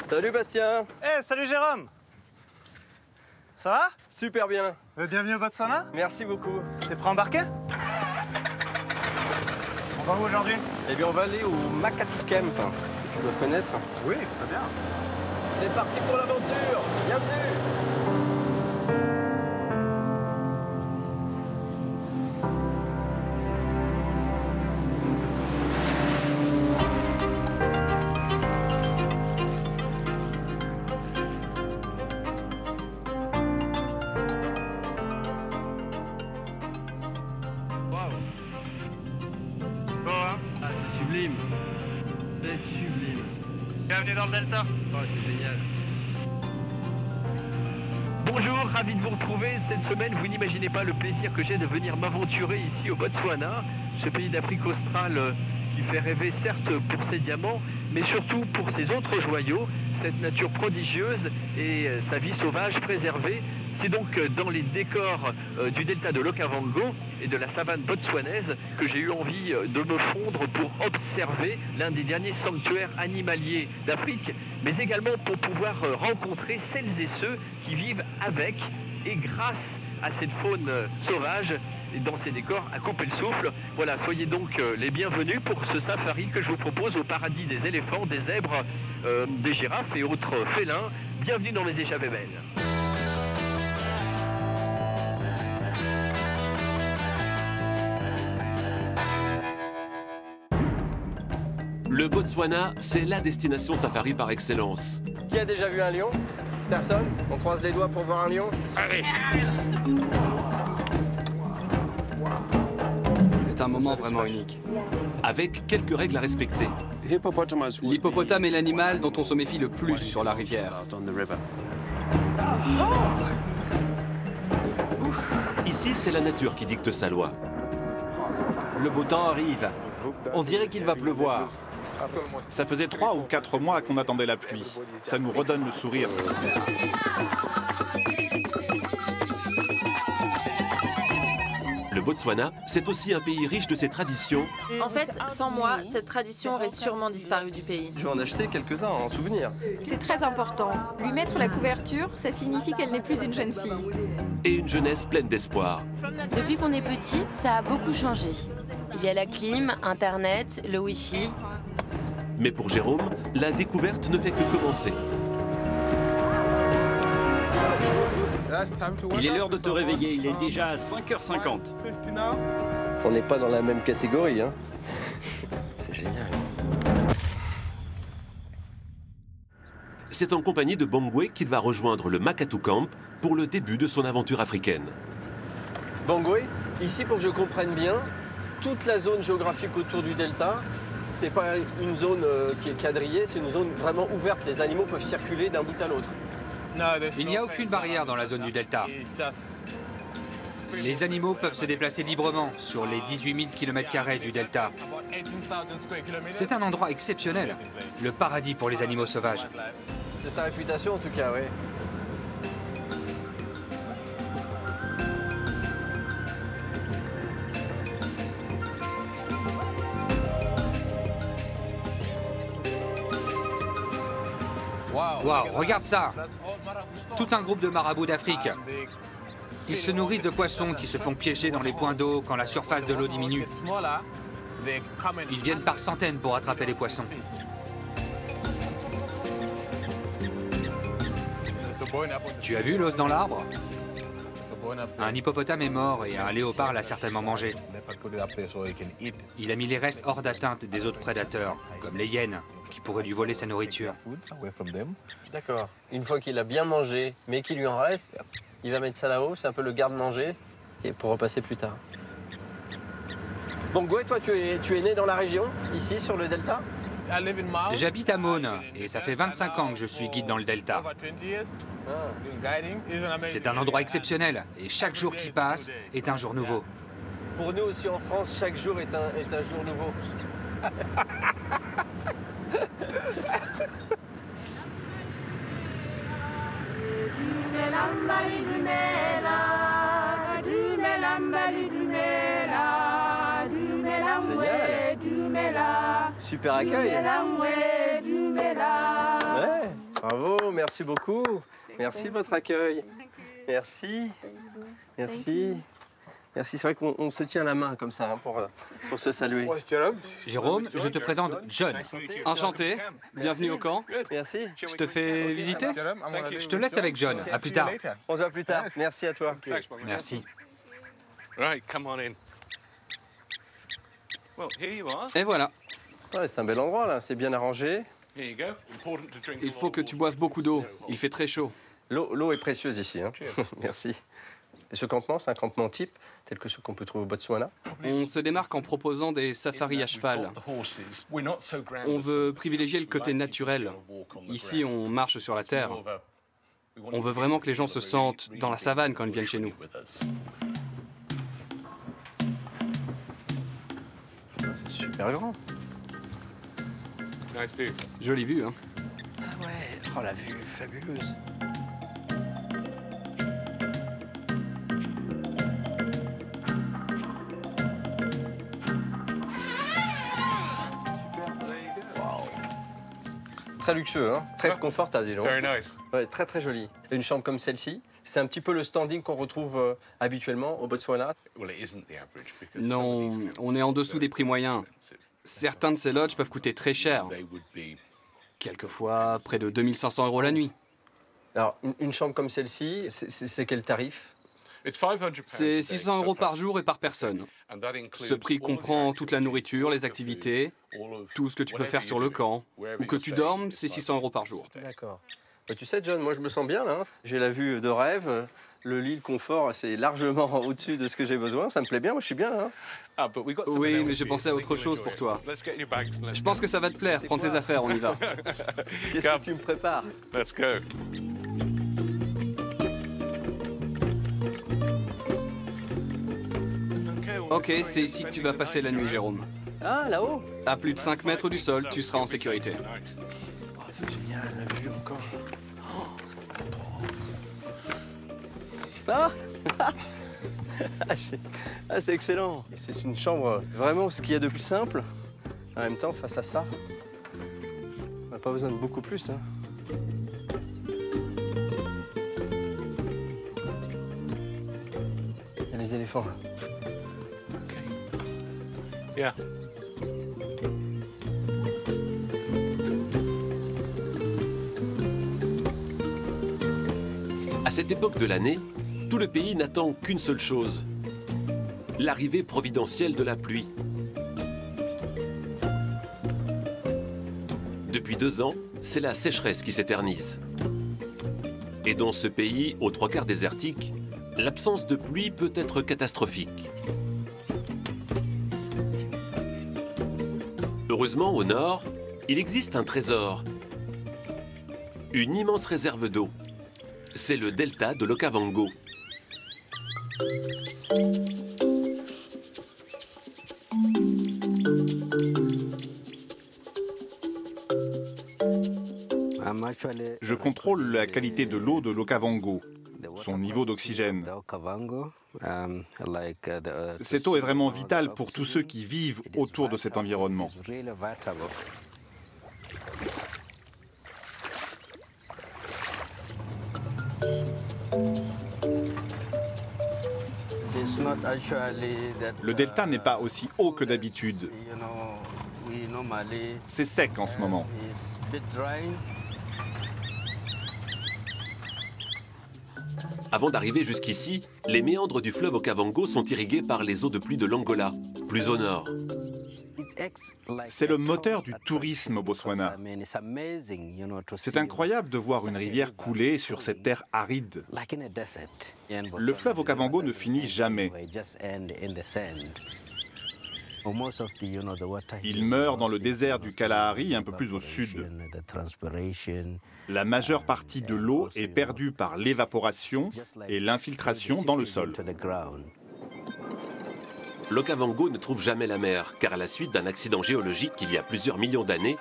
Salut Bastien. Eh, salut Jérôme. Ça va? Super bien. Bienvenue au Botswana. Merci beaucoup. T'es prêt à embarquer? On va où aujourd'hui? Eh bien, on va aller au Makatu Camp. Tu dois connaître. Oui, très bien. C'est parti pour l'aventure. Bienvenue. C'est sublime. C'est sublime. Bienvenue dans le Delta. Oh, c'est génial. Bonjour, ravi de vous retrouver. Cette semaine, vous n'imaginez pas le plaisir que j'ai de venir m'aventurer ici au Botswana, ce pays d'Afrique australe qui fait rêver certes pour ses diamants, mais surtout pour ses autres joyaux, cette nature prodigieuse et sa vie sauvage préservée. C'est donc dans les décors du delta de l'Okavango et de la savane botswanaise que j'ai eu envie de me fondre pour observer l'un des derniers sanctuaires animaliers d'Afrique, mais également pour pouvoir rencontrer celles et ceux qui vivent avec et grâce à cette faune sauvage et dans ces décors à couper le souffle. Voilà, soyez donc les bienvenus pour ce safari que je vous propose au paradis des éléphants, des zèbres, des girafes et autres félins. Bienvenue dans les échappées belles. Le Botswana, c'est la destination safari par excellence. Qui a déjà vu un lion? Personne? On croise les doigts pour voir un lion? Allez! C'est un moment vraiment unique. Avec quelques règles à respecter. L'hippopotame est l'animal dont on se méfie le plus sur la rivière. Ici, c'est la nature qui dicte sa loi. Le beau temps arrive. On dirait qu'il va pleuvoir. Ça faisait 3 ou 4 mois qu'on attendait la pluie. Ça nous redonne le sourire. Le Botswana, c'est aussi un pays riche de ses traditions. En fait, sans moi, cette tradition aurait sûrement disparu du pays. Je vais en acheter quelques-uns en souvenir. C'est très important. Lui mettre la couverture, ça signifie qu'elle n'est plus une jeune fille. Et une jeunesse pleine d'espoir. Depuis qu'on est petite, ça a beaucoup changé. Il y a la clim, Internet, le Wi-Fi. Mais pour Jérôme, la découverte ne fait que commencer. Il est l'heure de te réveiller, il est déjà 5h50. On n'est pas dans la même catégorie, hein. C'est génial. C'est en compagnie de Bongwe qu'il va rejoindre le Makatu Camp pour le début de son aventure africaine. Bongwe, ici pour que je comprenne bien, toute la zone géographique autour du delta, c'est pas une zone qui est quadrillée, c'est une zone vraiment ouverte. Les animaux peuvent circuler d'un bout à l'autre. Il n'y a aucune barrière dans la zone du delta. Les animaux peuvent se déplacer librement sur les 18 000 km² du delta. C'est un endroit exceptionnel, le paradis pour les animaux sauvages. C'est sa réputation en tout cas, oui. Waouh, regarde ça! Tout un groupe de marabouts d'Afrique. Ils se nourrissent de poissons qui se font piéger dans les points d'eau quand la surface de l'eau diminue. Ils viennent par centaines pour attraper les poissons. Tu as vu l'os dans l'arbre? Un hippopotame est mort et un léopard l'a certainement mangé. Il a mis les restes hors d'atteinte des autres prédateurs, comme les hyènes, qui pourraient lui voler sa nourriture. D'accord. Une fois qu'il a bien mangé, mais qu'il lui en reste, il va mettre ça là-haut, c'est un peu le garde-manger, et pour repasser plus tard. Bon, Bongwe, toi, tu es né dans la région, ici, sur le delta? J'habite à Maune, et ça fait 25 ans que je suis guide dans le delta. C'est un endroit exceptionnel, et chaque jour qui passe est un jour nouveau. Pour nous aussi en France, chaque jour est un jour nouveau. Génial. Super accueil. Ouais. merci beaucoup. Merci de votre accueil. Merci. Merci. Merci, c'est vrai qu'on se tient la main comme ça hein, pour se saluer. Jérôme, je te présente John. Enchanté, bienvenue au camp. Merci. Je te fais visiter? Je te laisse avec John. À plus tard. On se voit plus tard. Merci à toi. Merci. Et voilà. Ouais, c'est un bel endroit là, c'est bien arrangé. Il faut que tu boives beaucoup d'eau. Il fait très chaud. L'eau est précieuse ici. Hein. Merci. Et ce campement, c'est un campement type, tel que ce qu'on peut trouver au Botswana. On se démarque en proposant des safaris à cheval. On veut privilégier le côté naturel. Ici, on marche sur la terre. On veut vraiment que les gens se sentent dans la savane quand ils viennent chez nous. C'est super grand. Jolie vue, hein? Ah ouais, oh la vue fabuleuse. Très luxueux, hein? Très confortable, dis donc. Ouais, très très joli. Et une chambre comme celle-ci, c'est un petit peu le standing qu'on retrouve habituellement au Botswana. Non, on est en dessous des prix moyens. Certains de ces lodges peuvent coûter très cher. Quelquefois près de 2500 € la nuit. Alors, une chambre comme celle-ci, c'est quel tarif? C'est 600 € par jour et par personne. Ce prix comprend toute la nourriture, les activités, tout ce que tu peux faire sur le camp. Ou que tu dormes, c'est 600 € par jour. D'accord. Bah, tu sais, John, moi je me sens bien là. J'ai la vue de rêve. Le lit, le confort, c'est largement au-dessus de ce que j'ai besoin. Ça me plaît bien, moi je suis bien. Hein. Oui, mais j'ai pensé à autre chose pour toi. Je pense que ça va te plaire. Prends tes affaires, on y va. Qu'est-ce que tu me prépares? Ok, c'est ici que tu vas passer la nuit, Jérôme. Ah, là-haut? À plus de 5 mètres du sol, tu seras en sécurité. Oh, c'est génial, la vue encore. Ah, ah c'est excellent. C'est une chambre vraiment ce qu'il y a de plus simple. En même temps, face à ça, on n'a pas besoin de beaucoup plus. Hein. Il y a les éléphants. Yeah. À cette époque de l'année, tout le pays n'attend qu'une seule chose, l'arrivée providentielle de la pluie. Depuis 2 ans, c'est la sécheresse qui s'éternise. Et dans ce pays, aux 3/4 désertique, l'absence de pluie peut être catastrophique. Heureusement, au nord, il existe un trésor, une immense réserve d'eau. C'est le delta de l'Okavango. Je contrôle la qualité de l'eau de l'Okavango, son niveau d'oxygène. Cette eau est vraiment vitale pour tous ceux qui vivent autour de cet environnement. Le delta n'est pas aussi haut que d'habitude. C'est sec en ce moment. Avant d'arriver jusqu'ici, les méandres du fleuve Okavango sont irrigués par les eaux de pluie de l'Angola, plus au nord. C'est le moteur du tourisme au Botswana. C'est incroyable de voir une rivière couler sur cette terre aride. Le fleuve Okavango ne finit jamais. Il meurt dans le désert du Kalahari, un peu plus au sud. La majeure partie de l'eau est perdue par l'évaporation et l'infiltration dans le sol. L'Okavango ne trouve jamais la mer, car à la suite d'un accident géologique il y a plusieurs millions d'années,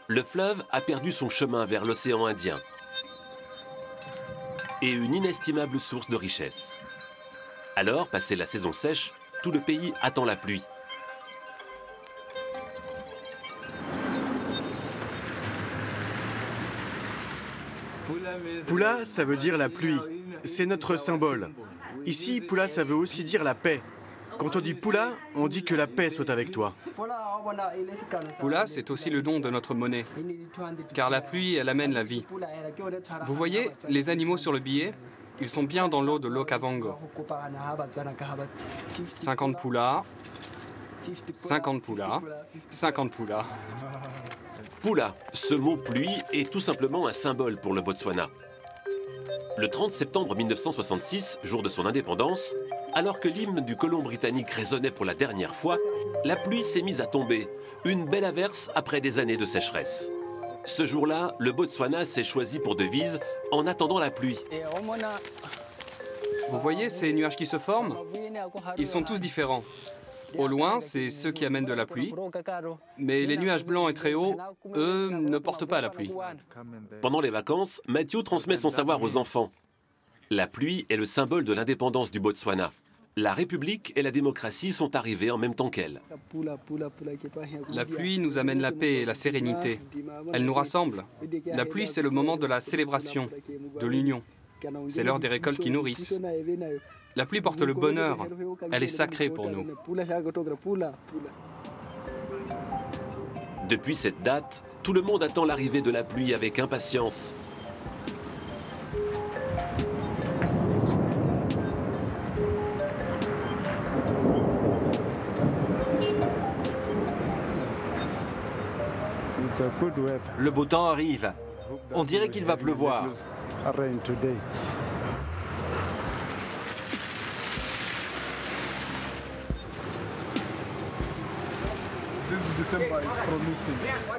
le fleuve a perdu son chemin vers l'océan Indien et une inestimable source de richesse. Alors, passée la saison sèche, tout le pays attend la pluie. Pula, ça veut dire la pluie. C'est notre symbole. Ici, Pula, ça veut aussi dire la paix. Quand on dit Pula, on dit que la paix soit avec toi. Pula, c'est aussi le nom de notre monnaie, car la pluie, elle amène la vie. Vous voyez, les animaux sur le billet, ils sont bien dans l'eau de l'Okavango. 50 Pula, 50 Pula, 50 Pula. Pula, ce mot pluie est tout simplement un symbole pour le Botswana. Le 30 septembre 1966, jour de son indépendance, alors que l'hymne du colon britannique résonnait pour la dernière fois, la pluie s'est mise à tomber, une belle averse après des années de sécheresse. Ce jour-là, le Botswana s'est choisi pour devise « En attendant la pluie ». Vous voyez ces nuages qui se forment? Ils sont tous différents. Au loin, c'est ceux qui amènent de la pluie, mais les nuages blancs et très hauts, eux, ne portent pas la pluie. Pendant les vacances, Matthew transmet son savoir aux enfants. La pluie est le symbole de l'indépendance du Botswana. La République et la démocratie sont arrivées en même temps qu'elle. La pluie nous amène la paix et la sérénité. Elle nous rassemble. La pluie, c'est le moment de la célébration, de l'union. C'est l'heure des récoltes qui nourrissent. La pluie porte le bonheur. Elle est sacrée pour nous. Depuis cette date, tout le monde attend l'arrivée de la pluie avec impatience. Le beau temps arrive. On dirait qu'il va pleuvoir.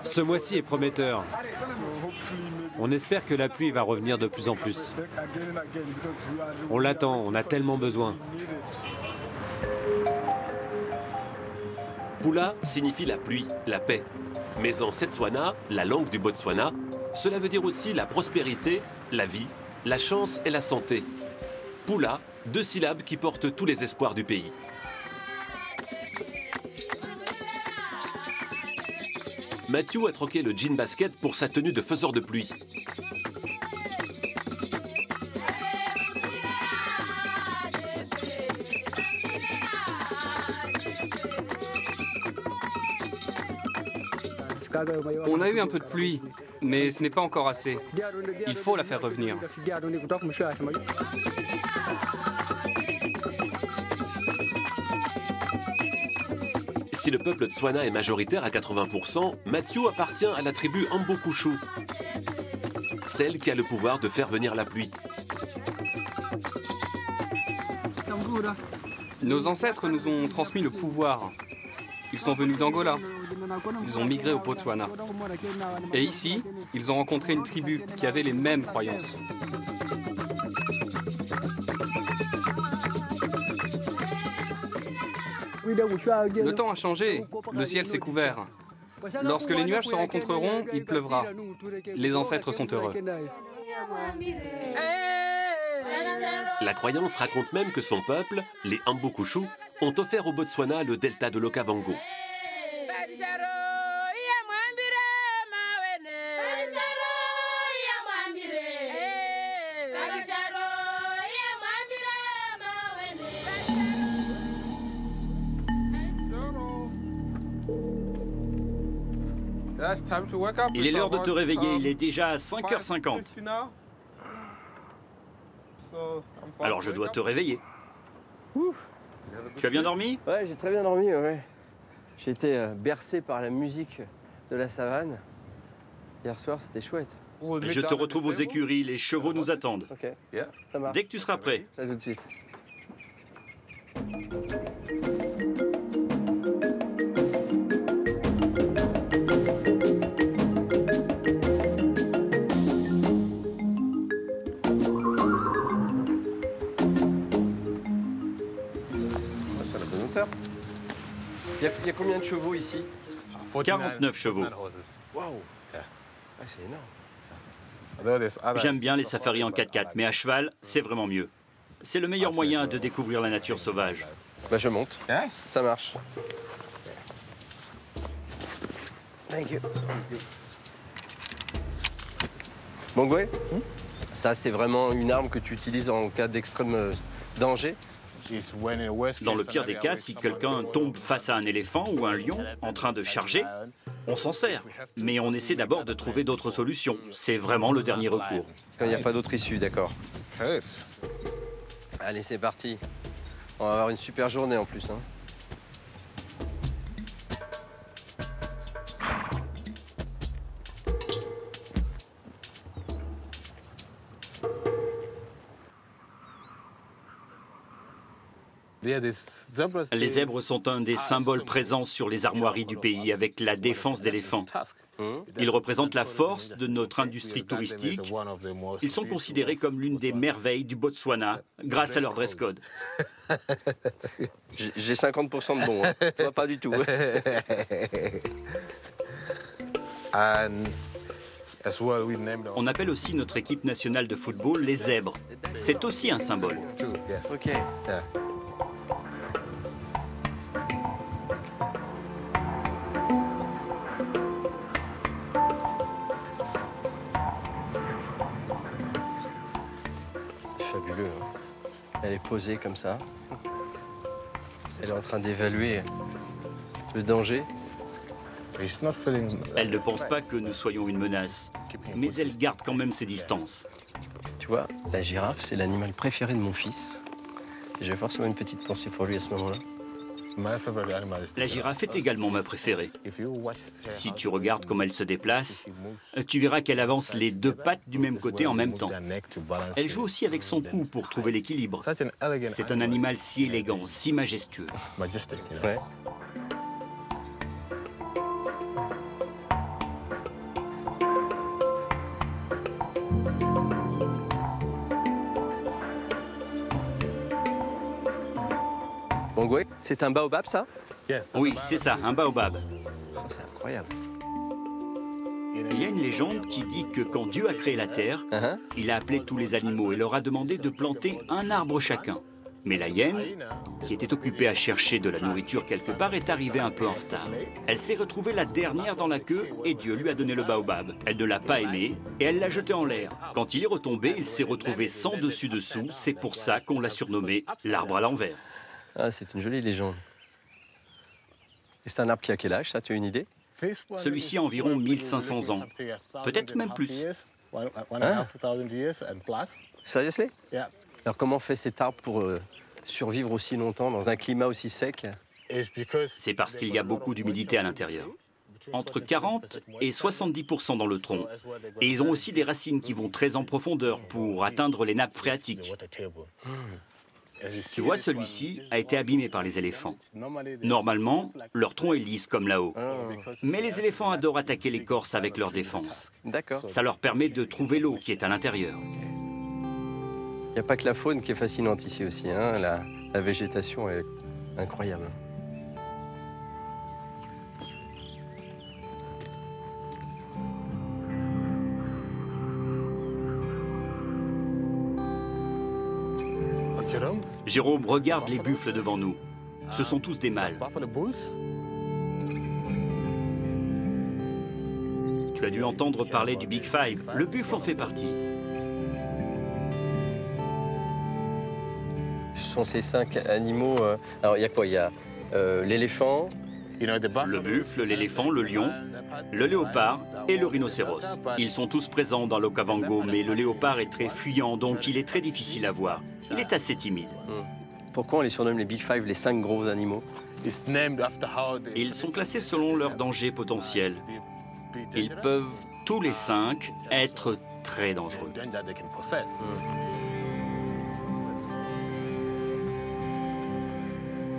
Ce mois-ci est prometteur. On espère que la pluie va revenir de plus en plus. On l'attend, on a tellement besoin. Pula signifie la pluie, la paix. Mais en Setswana, la langue du Botswana, cela veut dire aussi la prospérité, la vie, la chance et la santé. Pula, 2 syllabes qui portent tous les espoirs du pays. Matthew a troqué le jean basket pour sa tenue de faiseur de pluie. On a eu un peu de pluie, mais ce n'est pas encore assez. Il faut la faire revenir. Si le peuple Tswana est majoritaire à 80%, Matthew appartient à la tribu Ambokushu, celle qui a le pouvoir de faire venir la pluie. Nos ancêtres nous ont transmis le pouvoir. Ils sont venus d'Angola. Ils ont migré au Botswana. Et ici, ils ont rencontré une tribu qui avait les mêmes croyances. Le temps a changé, le ciel s'est couvert. Lorsque les nuages se rencontreront, il pleuvra. Les ancêtres sont heureux. La croyance raconte même que son peuple, les Ambokushu, ont offert au Botswana le delta de l'Okavango. Il est l'heure de te réveiller, il est déjà 5h50. Alors je dois te réveiller. Tu as bien dormi? Ouais, j'ai très bien dormi, ouais. J'ai été bercé par la musique de la savane. Hier soir, c'était chouette. Je te retrouve aux écuries, les chevaux nous attendent. Ok, ça marche. Dès que tu seras prêt. À tout de suite. Il y a combien de chevaux ici? 49 chevaux. Waouh! C'est énorme. J'aime bien les safaris en 4x4, mais à cheval, c'est vraiment mieux. C'est le meilleur moyen de découvrir la nature sauvage. Bah je monte. Ça marche. Thank you. Bongwe? Ça, c'est vraiment une arme que tu utilises en cas d'extrême danger. Dans le pire des cas, si quelqu'un tombe face à un éléphant ou un lion en train de charger, on s'en sert. Mais on essaie d'abord de trouver d'autres solutions. C'est vraiment le dernier recours. Quand il n'y a pas d'autre issue, d'accord. Allez, c'est parti. On va avoir une super journée en plus. Hein. Les zèbres sont un des symboles présents sur les armoiries du pays avec la défense d'éléphants. Ils représentent la force de notre industrie touristique. Ils sont considérés comme l'une des merveilles du Botswana grâce à leur dress code. J'ai 50% de bon, hein. Toi pas du tout. On appelle aussi notre équipe nationale de football les zèbres. C'est aussi un symbole. Ok. Fabuleux. Hein. Elle est posée comme ça. Elle est en train d'évaluer le danger. Elle ne pense pas que nous soyons une menace, mais elle garde quand même ses distances. Tu vois, la girafe, c'est l'animal préféré de mon fils. J'ai forcément une petite pensée pour lui à ce moment-là. La girafe est également ma préférée. Si tu regardes comment elle se déplace, tu verras qu'elle avance les deux pattes du même côté en même temps. Elle joue aussi avec son cou pour trouver l'équilibre. C'est un animal si élégant, si majestueux. Ouais. Bongwe, c'est un baobab, ça? Oui, c'est ça, un baobab. Oh, c'est incroyable. Il y a une légende qui dit que quand Dieu a créé la terre, il a appelé tous les animaux et leur a demandé de planter un arbre chacun. Mais la hyène, qui était occupée à chercher de la nourriture quelque part, est arrivée un peu en retard. Elle s'est retrouvée la dernière dans la queue et Dieu lui a donné le baobab. Elle ne l'a pas aimé et elle l'a jeté en l'air. Quand il est retombé, il s'est retrouvé sans dessus-dessous. C'est pour ça qu'on l'a surnommé l'arbre à l'envers. Ah, c'est une jolie légende. Et c'est un arbre qui a quel âge, ça? Tu as une idée? Celui-ci a environ 1500 ans. Peut-être même plus. Hein? Seriously? Alors comment fait cet arbre pour survivre aussi longtemps dans un climat aussi sec? C'est parce qu'il y a beaucoup d'humidité à l'intérieur. Entre 40 et 70% dans le tronc. Et ils ont aussi des racines qui vont très en profondeur pour atteindre les nappes phréatiques. Tu vois, celui-ci a été abîmé par les éléphants. Normalement, leur tronc est lisse comme là-haut. Mais les éléphants adorent attaquer l'écorce avec leur défense. D'accord. Ça leur permet de trouver l'eau qui est à l'intérieur. Il n'y a pas que la faune qui est fascinante ici aussi. Hein. La végétation est incroyable. Jérôme, regarde les buffles devant nous. Ce sont tous des mâles. Tu as dû entendre parler du Big Five. Le buffle en fait partie. Ce sont ces 5 animaux. Alors, il y a quoi? Il y a l'éléphant, le buffle, l'éléphant, le lion, le léopard et le rhinocéros. Ils sont tous présents dans l'Okavango, mais le léopard est très fuyant, donc il est très difficile à voir. Il est assez timide. Pourquoi on les surnomme les Big Five, les 5 gros animaux? Ils sont classés selon leur danger potentiel. Ils peuvent, tous les 5, être très dangereux.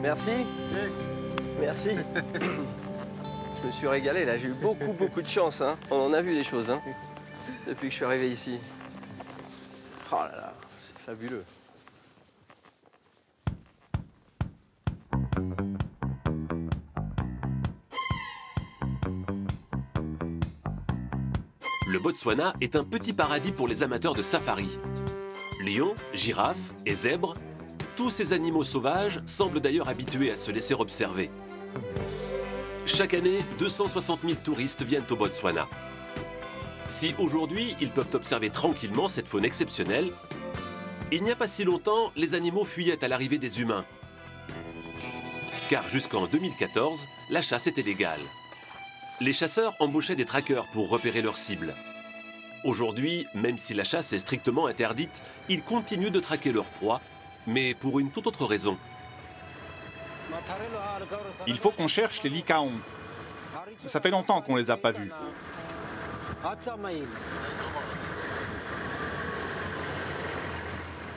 Merci. Merci. Je me suis régalé, là. J'ai eu beaucoup de chance. Hein. On en a vu des choses, hein, depuis que je suis arrivé ici. Oh là là, c'est fabuleux. Le Botswana est un petit paradis pour les amateurs de safari. Lions, girafes et zèbres, tous ces animaux sauvages semblent d'ailleurs habitués à se laisser observer. Chaque année, 260 000 touristes viennent au Botswana. Si aujourd'hui, ils peuvent observer tranquillement cette faune exceptionnelle, il n'y a pas si longtemps, les animaux fuyaient à l'arrivée des humains. Car jusqu'en 2014, la chasse était légale. Les chasseurs embauchaient des traqueurs pour repérer leurs cibles. Aujourd'hui, même si la chasse est strictement interdite, ils continuent de traquer leurs proies, mais pour une toute autre raison. Il faut qu'on cherche les lycaons. Ça fait longtemps qu'on les a pas vus.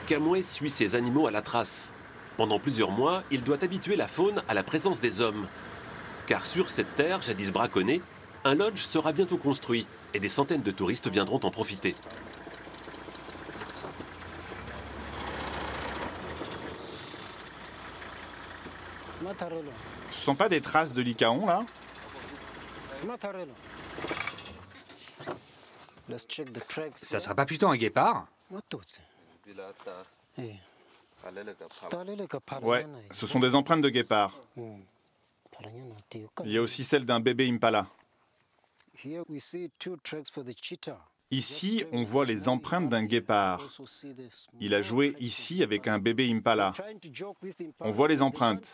Kamwe suit ces animaux à la trace. Pendant plusieurs mois, il doit habituer la faune à la présence des hommes. Car sur cette terre, jadis braconnée, un lodge sera bientôt construit et des centaines de touristes viendront en profiter. Ce sont pas des traces de lycaons, là? Ça serait pas plutôt un guépard? Ouais, ce sont des empreintes de guépard. Il y a aussi celle d'un bébé impala. Ici, on voit les empreintes d'un guépard. Il a joué ici avec un bébé impala. On voit les empreintes.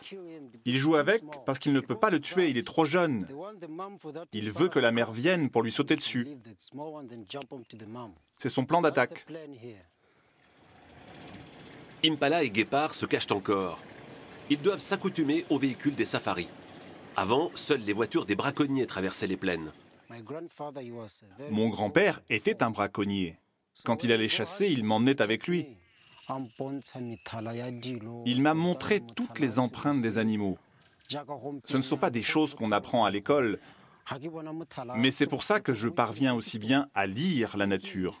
Il joue avec parce qu'il ne peut pas le tuer, il est trop jeune. Il veut que la mère vienne pour lui sauter dessus. C'est son plan d'attaque. Impala et guépard se cachent encore. Ils doivent s'accoutumer aux véhicules des safaris. Avant, seules les voitures des braconniers traversaient les plaines. Mon grand-père était un braconnier. Quand il allait chasser, il m'emmenait avec lui. Il m'a montré toutes les empreintes des animaux. Ce ne sont pas des choses qu'on apprend à l'école, mais c'est pour ça que je parviens aussi bien à lire la nature.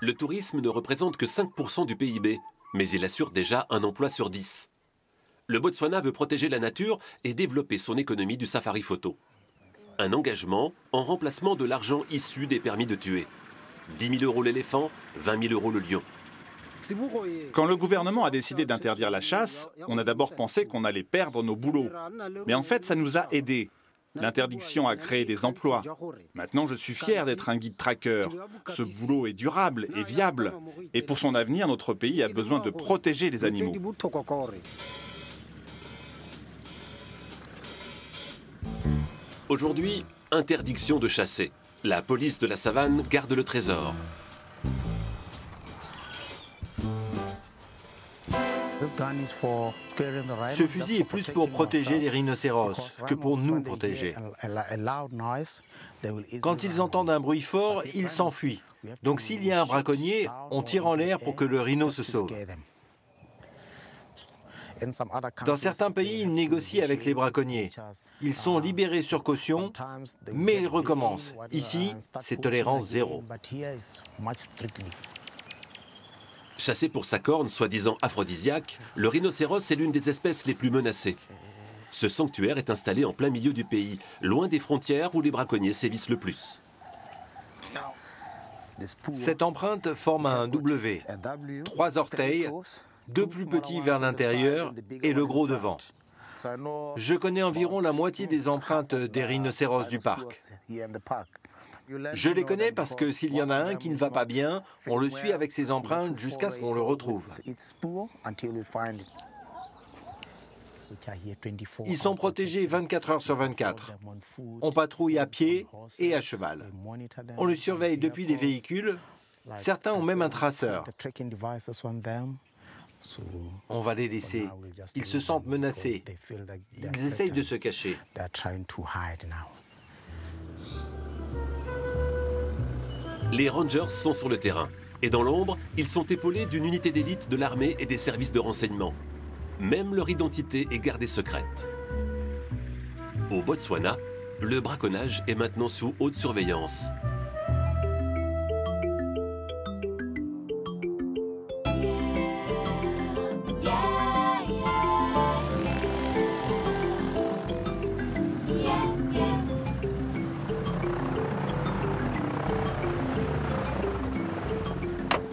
Le tourisme ne représente que 5% du PIB, mais il assure déjà un emploi sur 10. Le Botswana veut protéger la nature et développer son économie du safari photo. Un engagement en remplacement de l'argent issu des permis de tuer. 10 000 € l'éléphant, 20 000 € le lion. Quand le gouvernement a décidé d'interdire la chasse, on a d'abord pensé qu'on allait perdre nos boulots. Mais en fait, ça nous a aidés. L'interdiction a créé des emplois. Maintenant, je suis fier d'être un guide tracker. Ce boulot est durable et viable. Et pour son avenir, notre pays a besoin de protéger les animaux. Aujourd'hui, interdiction de chasser. La police de la savane garde le trésor. Ce fusil est plus pour protéger les rhinocéros que pour nous protéger. Quand ils entendent un bruit fort, ils s'enfuient. Donc s'il y a un braconnier, on tire en l'air pour que le rhino se sauve. Dans certains pays, ils négocient avec les braconniers. Ils sont libérés sur caution, mais ils recommencent. Ici, c'est tolérance zéro. Chassé pour sa corne, soi-disant aphrodisiaque, le rhinocéros est l'une des espèces les plus menacées. Ce sanctuaire est installé en plein milieu du pays, loin des frontières où les braconniers sévissent le plus. Cette empreinte forme un W, 3 orteils, 2 plus petits vers l'intérieur et le gros devant. Je connais environ la moitié des empreintes des rhinocéros du parc. Je les connais parce que s'il y en a un qui ne va pas bien, on le suit avec ses empreintes jusqu'à ce qu'on le retrouve. Ils sont protégés 24 heures sur 24. On patrouille à pied et à cheval. On le surveille depuis les véhicules. Certains ont même un traceur. On va les laisser. Ils se sentent menacés. Ils essayent de se cacher. Les Rangers sont sur le terrain. Et dans l'ombre, ils sont épaulés d'une unité d'élite de l'armée et des services de renseignement. Même leur identité est gardée secrète. Au Botswana, le braconnage est maintenant sous haute surveillance.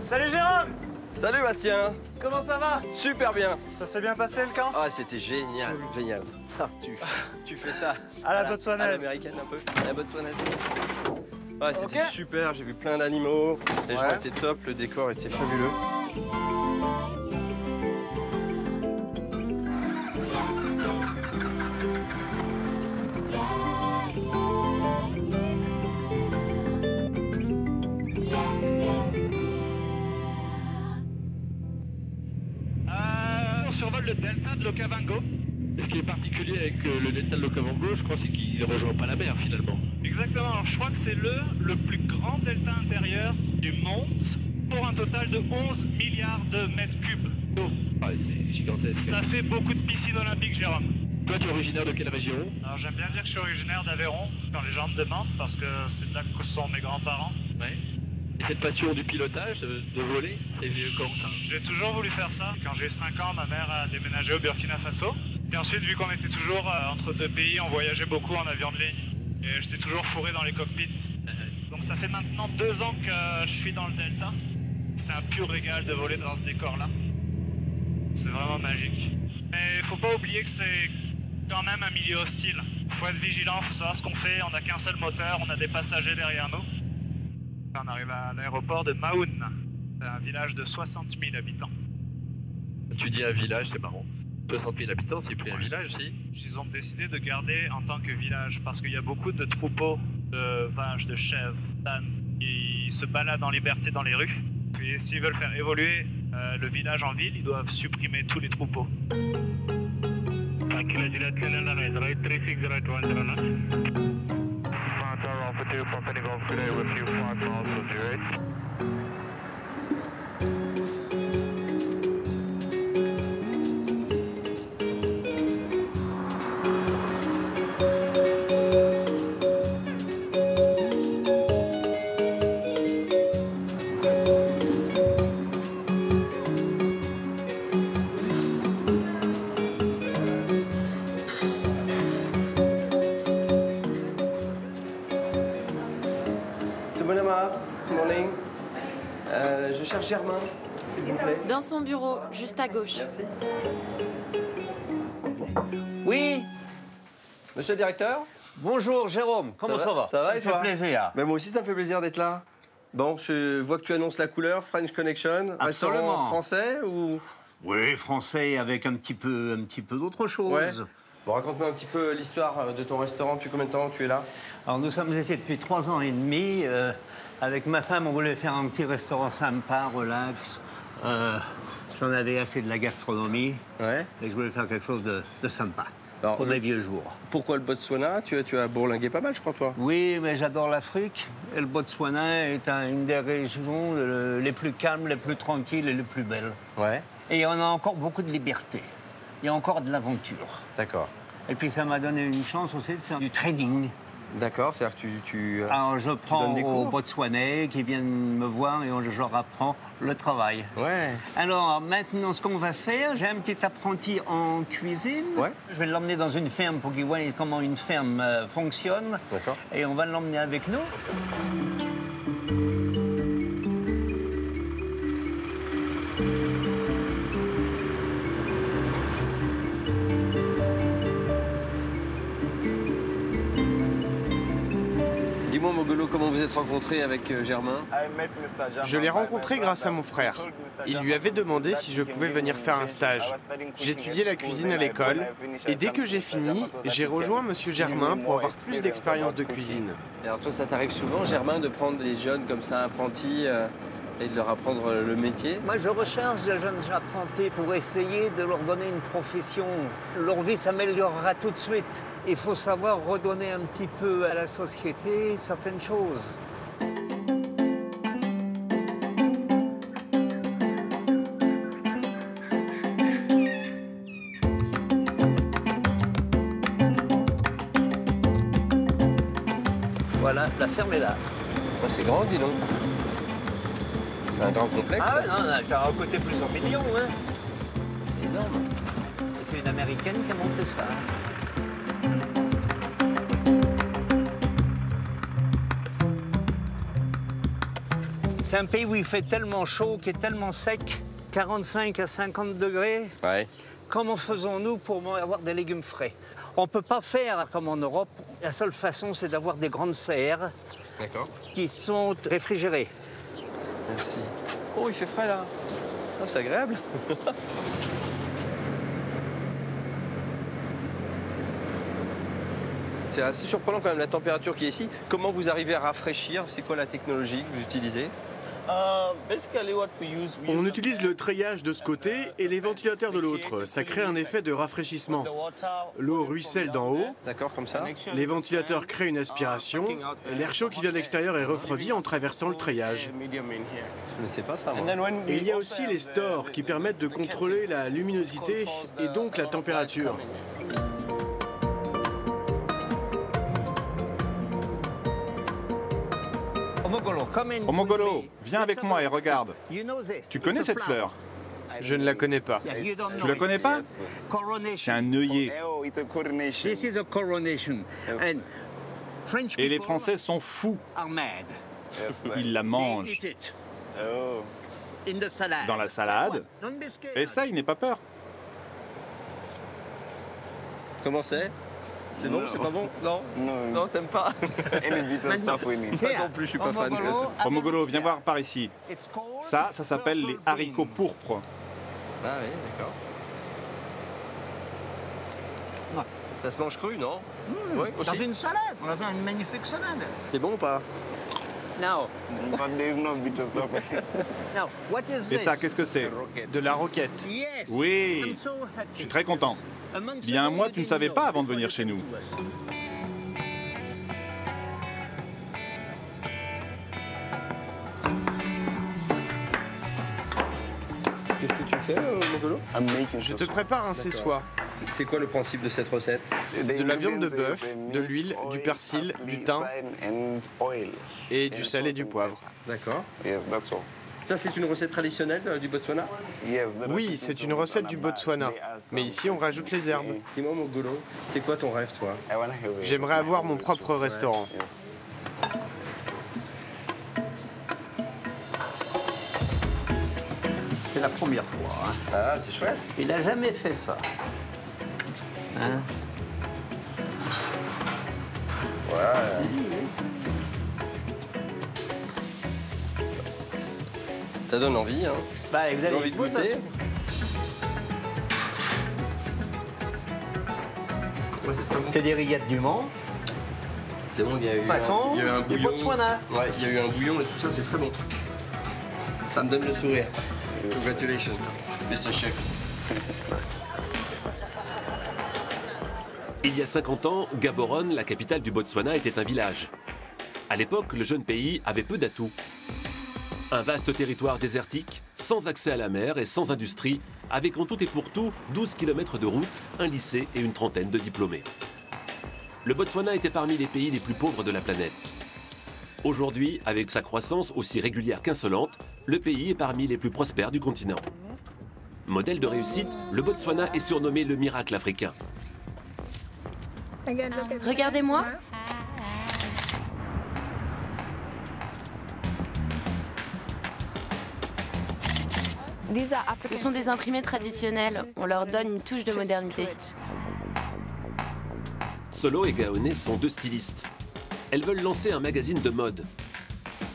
Salut Jérôme! Salut Bastien! Comment ça va? Super bien! Ça s'est bien passé le camp? Ah, c'était génial, génial. Ah, tu fais ça à la botswanaise. À l'américaine un peu, à la botswanaise. Ouais, c'était super, j'ai vu plein d'animaux, les gens étaient top, le décor était fabuleux. On survole le delta de l'Okavango. Ce qui est particulier avec le delta de l'Okavango, je crois, c'est qu'il ne rejoint pas la mer finalement. Exactement, alors je crois que c'est le plus grand delta intérieur du monde pour un total de 11 milliards de mètres cubes d'eau. Ouais, c'est gigantesque. Ça fait beaucoup de piscines olympiques, Jérôme. Toi, tu es originaire de quelle région? Alors j'aime bien dire que je suis originaire d'Aveyron, quand les gens me demandent, parce que c'est là que sont mes grands-parents. Ouais. Et cette passion du pilotage, de voler, c'est vieux quand ça? J'ai toujours voulu faire ça. Quand j'ai 5 ans, ma mère a déménagé au Burkina Faso. Et ensuite, vu qu'on était toujours entre deux pays, on voyageait beaucoup en avion de ligne. Et j'étais toujours fourré dans les cockpits. Donc ça fait maintenant 2 ans que je suis dans le Delta. C'est un pur régal de voler dans ce décor-là. C'est vraiment magique. Mais il faut pas oublier que c'est quand même un milieu hostile. Faut être vigilant, faut savoir ce qu'on fait. On n'a qu'un seul moteur, on a des passagers derrière nous. On arrive à l'aéroport de Maoun. C'est un village de 60 000 habitants. Tu dis un village, c'est marrant. 60 000 habitants, c'est plus un village, si? Ils ont décidé de garder en tant que village parce qu'il y a beaucoup de troupeaux de vaches, de chèvres, d'ânes qui se baladent en liberté dans les rues. Et s'ils veulent faire évoluer le village en ville, ils doivent supprimer tous les troupeaux. Je cherche Germain, s'il vous plaît. Dans son bureau, juste à gauche. Merci. Oui. Monsieur le directeur? Bonjour Jérôme, comment ça va? Ça va et toi? Ça fait plaisir. Mais moi aussi, ça me fait plaisir d'être là. Bon, je vois que tu annonces la couleur, French Connection. Absolument. Restaurant français ou... Oui, français avec un petit peu d'autre chose. Ouais. Bon, raconte-moi un petit peu l'histoire de ton restaurant. Depuis combien de temps tu es là? Alors nous sommes ici depuis 3 ans et demi. Avec ma femme, on voulait faire un petit restaurant sympa, relax. J'en avais assez de la gastronomie. Ouais. Et je voulais faire quelque chose de sympa. Alors, pour mes vieux jours. Pourquoi le Botswana? Tu as bourlingué pas mal, je crois, toi. Oui, mais j'adore l'Afrique. Et le Botswana est une des régions les plus calmes, les plus tranquilles et les plus belles. Ouais. Et on a encore beaucoup de liberté. Il y a encore de l'aventure. D'accord. Et puis ça m'a donné une chance aussi de faire du trading. D'accord, c'est-à-dire que tu alors je prends aux Botswanais qui viennent me voir et je leur apprends le travail. Ouais. Alors maintenant, ce qu'on va faire, j'ai un petit apprenti en cuisine. Ouais. Je vais l'emmener dans une ferme pour qu'il voie comment une ferme fonctionne. D'accord. Et on va l'emmener avec nous. Dis-moi, Mogolo, comment vous êtes rencontré avec Germain? Je l'ai rencontré grâce à mon frère. Il lui avait demandé si je pouvais venir faire un stage. J'étudiais la cuisine à l'école et dès que j'ai fini, j'ai rejoint Monsieur Germain pour avoir plus d'expérience de cuisine. Et alors toi, ça t'arrive souvent, Germain, de prendre des jeunes comme ça, apprentis, et de leur apprendre le métier? Moi, je recherche des jeunes apprentis pour essayer de leur donner une profession. Leur vie s'améliorera tout de suite. Il faut savoir redonner un petit peu à la société certaines choses. Voilà, la ferme est là. Oh, c'est grand, dis donc. C'est un grand complexe. Ah non, ça a un côté plusieurs millions, hein. C'est énorme. C'est une Américaine qui a monté ça. C'est un pays où il fait tellement chaud, qui est tellement sec, 45 à 50 degrés. Ouais. Comment faisons-nous pour avoir des légumes frais? On ne peut pas faire comme en Europe. La seule façon, c'est d'avoir des grandes serres qui sont réfrigérés. Merci. Oh, il fait frais là. Oh, c'est agréable. C'est assez surprenant quand même la température qui est ici. Comment vous arrivez à rafraîchir? C'est quoi la technologie que vous utilisez? On utilise le treillage de ce côté et les ventilateurs de l'autre. Ça crée un effet de rafraîchissement. L'eau ruisselle d'en haut. D'accord, comme ça. Les ventilateurs créent une aspiration. L'air chaud qui vient de l'extérieur est refroidi en traversant le treillage. Je ne sais pas ça, moi. Et il y a aussi les stores qui permettent de contrôler la luminosité et donc la température. Omogolo, viens avec moi et regarde. Tu connais cette fleur? Je ne la connais pas. Tu la connais pas? C'est un œillet. Et les Français sont fous. Ils la mangent. Dans la salade. Essaye, n'aie pas peur. Comment c'est? C'est bon, c'est pas bon? Non? Non, t'aimes pas? Pas non plus, je suis pas fan. Omogolo, viens voir par ici. Ça s'appelle les haricots pourpres. Ah oui, d'accord. Ça se mange cru, non? Oui, aussi. Dans une salade. On a fait une magnifique salade. C'est bon ou pas? Non. Et ça, qu'est-ce que c'est? De la roquette. Oui. Je suis très content. Il y a un mois, tu ne savais pas avant de venir chez nous. Qu'est-ce que tu fais, Mogolo? Je te prépare un cessois. C'est quoi le principe de cette recette? C'est de la viande de bœuf, de l'huile, du persil, du thym et du sel et du poivre. D'accord. Ça, c'est une recette traditionnelle du Botswana? Oui, c'est une recette du Botswana. Mais ici, on rajoute les herbes. Dis-moi, Mogolo, c'est quoi ton rêve, toi? J'aimerais avoir mon propre restaurant. C'est la première fois. Hein. Ah, c'est chouette. Il n'a jamais fait ça. Hein? Ouais. Ça donne envie, hein? Bah, vous avez envie de goûter? C'est des rillettes du Mans. C'est bon, il y a eu un bouillon. Du Botswana. Ouais, il y a eu un bouillon et tout ça, c'est très bon. Ça me donne le sourire. Congratulations, Mr. Chef. Il y a 50 ans, Gaborone, la capitale du Botswana, était un village. À l'époque, le jeune pays avait peu d'atouts. Un vaste territoire désertique, sans accès à la mer et sans industrie, avec en tout et pour tout 12 km de route, un lycée et une trentaine de diplômés. Le Botswana était parmi les pays les plus pauvres de la planète. Aujourd'hui, avec sa croissance aussi régulière qu'insolente, le pays est parmi les plus prospères du continent. Modèle de réussite, le Botswana est surnommé le miracle africain. Regardez-moi. Ce sont des imprimés traditionnels. On leur donne une touche de modernité. Solo et Gaone sont deux stylistes. Elles veulent lancer un magazine de mode.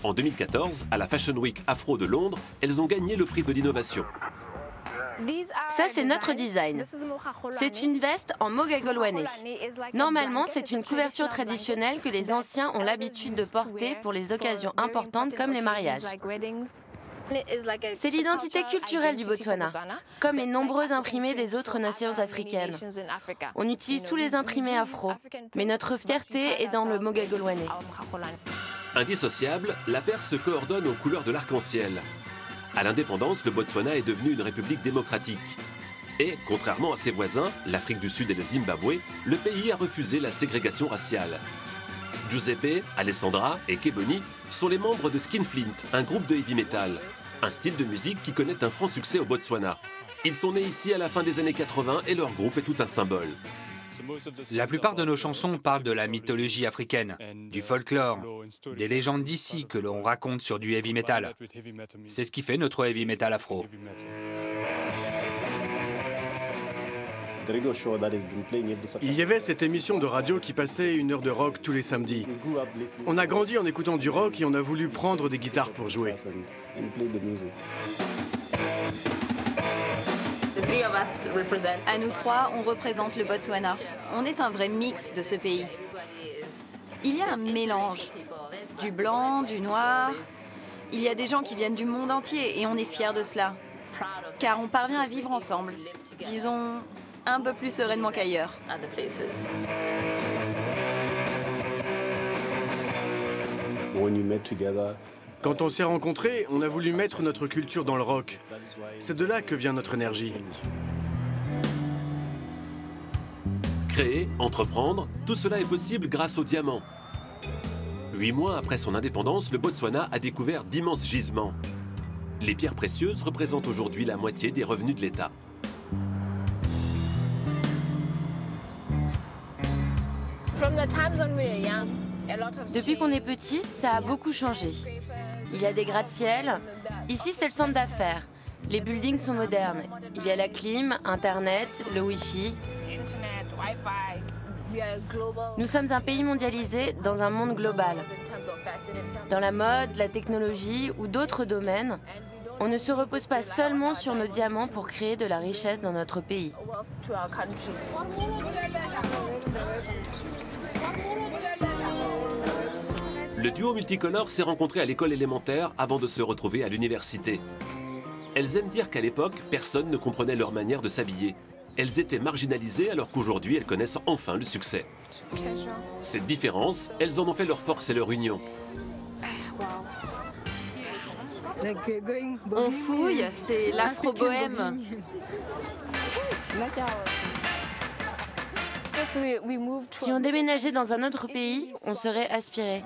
En 2014, à la Fashion Week Afro de Londres, elles ont gagné le prix de l'innovation. Ça, c'est notre design. C'est une veste en Mogagolwane. Normalement, c'est une couverture traditionnelle que les anciens ont l'habitude de porter pour les occasions importantes comme les mariages. C'est l'identité culturelle du Botswana, comme les nombreux imprimés des autres nations africaines. On utilise tous les imprimés afro, mais notre fierté est dans le Mogagolwane. Indissociable, la paire se coordonne aux couleurs de l'arc-en-ciel. À l'indépendance, le Botswana est devenu une république démocratique. Et, contrairement à ses voisins, l'Afrique du Sud et le Zimbabwe, le pays a refusé la ségrégation raciale. Giuseppe, Alessandra et Keboni sont les membres de Skinflint, un groupe de heavy metal, un style de musique qui connaît un franc succès au Botswana. Ils sont nés ici à la fin des années 80 et leur groupe est tout un symbole. La plupart de nos chansons parlent de la mythologie africaine, du folklore, des légendes d'ici que l'on raconte sur du heavy metal. C'est ce qui fait notre heavy metal afro. Il y avait cette émission de radio qui passait 1 heure de rock tous les samedis. On a grandi en écoutant du rock et on a voulu prendre des guitares pour jouer. À nous trois, on représente le Botswana. On est un vrai mix de ce pays. Il y a un mélange. Du blanc, du noir. Il y a des gens qui viennent du monde entier et on est fiers de cela. Car on parvient à vivre ensemble. Disons, un peu plus sereinement qu'ailleurs. Quand on s'est rencontrés, on a voulu mettre notre culture dans le rock. C'est de là que vient notre énergie. Créer, entreprendre, tout cela est possible grâce au diamant. 8 mois après son indépendance, le Botswana a découvert d'immenses gisements. Les pierres précieuses représentent aujourd'hui la moitié des revenus de l'État. Depuis qu'on est petite, ça a beaucoup changé. Il y a des gratte-ciel. Ici, c'est le centre d'affaires. Les buildings sont modernes. Il y a la clim, Internet, le Wi-Fi. Nous sommes un pays mondialisé dans un monde global. Dans la mode, la technologie ou d'autres domaines, on ne se repose pas seulement sur nos diamants pour créer de la richesse dans notre pays. Le duo multicolore s'est rencontré à l'école élémentaire avant de se retrouver à l'université. Elles aiment dire qu'à l'époque, personne ne comprenait leur manière de s'habiller. Elles étaient marginalisées alors qu'aujourd'hui, elles connaissent enfin le succès. Cette différence, elles en ont fait leur force et leur union. On fouille, c'est l'afro-bohème. Si on déménageait dans un autre pays, on serait aspiré.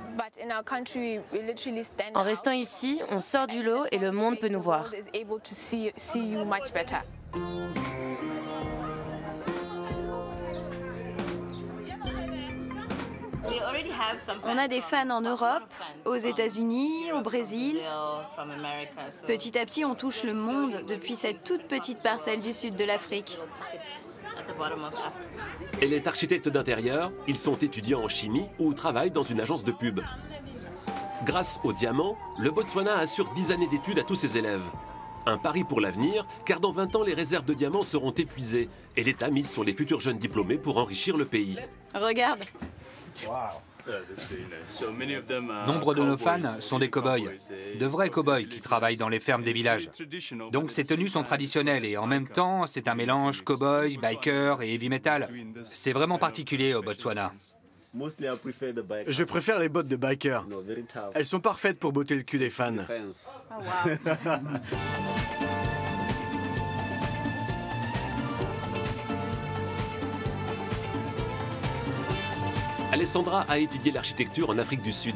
En restant ici, on sort du lot et le monde peut nous voir. On a des fans en Europe, aux États-Unis, au Brésil. Petit à petit, on touche le monde depuis cette toute petite parcelle du sud de l'Afrique. Elle est architecte d'intérieur, ils sont étudiants en chimie ou travaillent dans une agence de pub. Grâce au diamant, le Botswana assure 10 années d'études à tous ses élèves. Un pari pour l'avenir, car dans 20 ans, les réserves de diamants seront épuisées et l'État mise sur les futurs jeunes diplômés pour enrichir le pays. Regarde. Nombre de nos fans sont des cow-boys, de vrais cow-boys qui travaillent dans les fermes des villages. Donc ces tenues sont traditionnelles et en même temps, c'est un mélange cow-boy, biker et heavy metal. C'est vraiment particulier au Botswana. Je préfère les bottes de biker. Elles sont parfaites pour botter le cul des fans. Alessandra a étudié l'architecture en Afrique du Sud.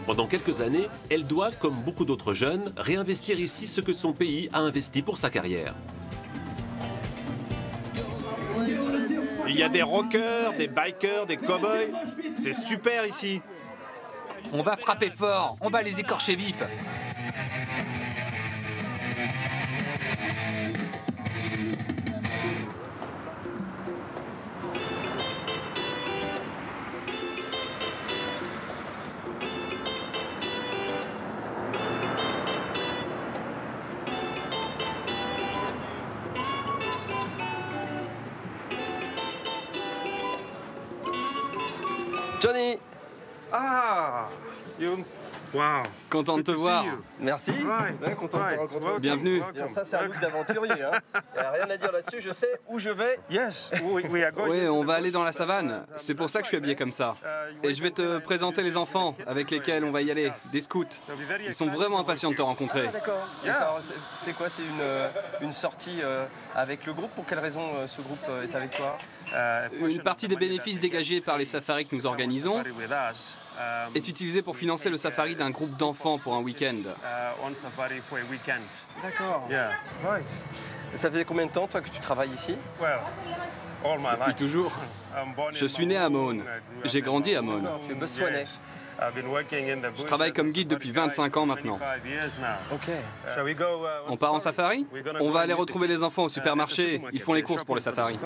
Pendant quelques années, elle doit, comme beaucoup d'autres jeunes, réinvestir ici ce que son pays a investi pour sa carrière. Il y a des rockers, des bikers, des cow-boys. C'est super ici. On va frapper fort, on va les écorcher vifs. Johnny! Ah! Wow! Content de te voir. Merci. Ouais, content de te rencontrer. Bienvenue. Bien, ça, c'est un look d'aventurier. Hein. Il n'y a rien à dire là-dessus. Je sais où je vais. Yes. Oui, on va aller dans la savane. C'est pour ça que je suis habillé comme ça. Et je vais te présenter les enfants avec lesquels on va y aller, des scouts. Ils sont vraiment impatients de te rencontrer. Ah, d'accord. C'est quoi? C'est une sortie avec le groupe? Pour quelle raison ce groupe est avec toi? Une partie des bénéfices dégagés par les safaris que nous organisons est utilisée pour financer le safari d'un groupe d'enfants pour un week-end. D'accord. Ça fait combien de temps, toi, que tu travailles ici? Depuis toujours. Je suis né à Mone. J'ai grandi à Mone. Tu es botswanais. Je travaille comme guide depuis 25 ans maintenant. On part en safari? On va aller retrouver les enfants au supermarché. Ils font les courses pour le safari.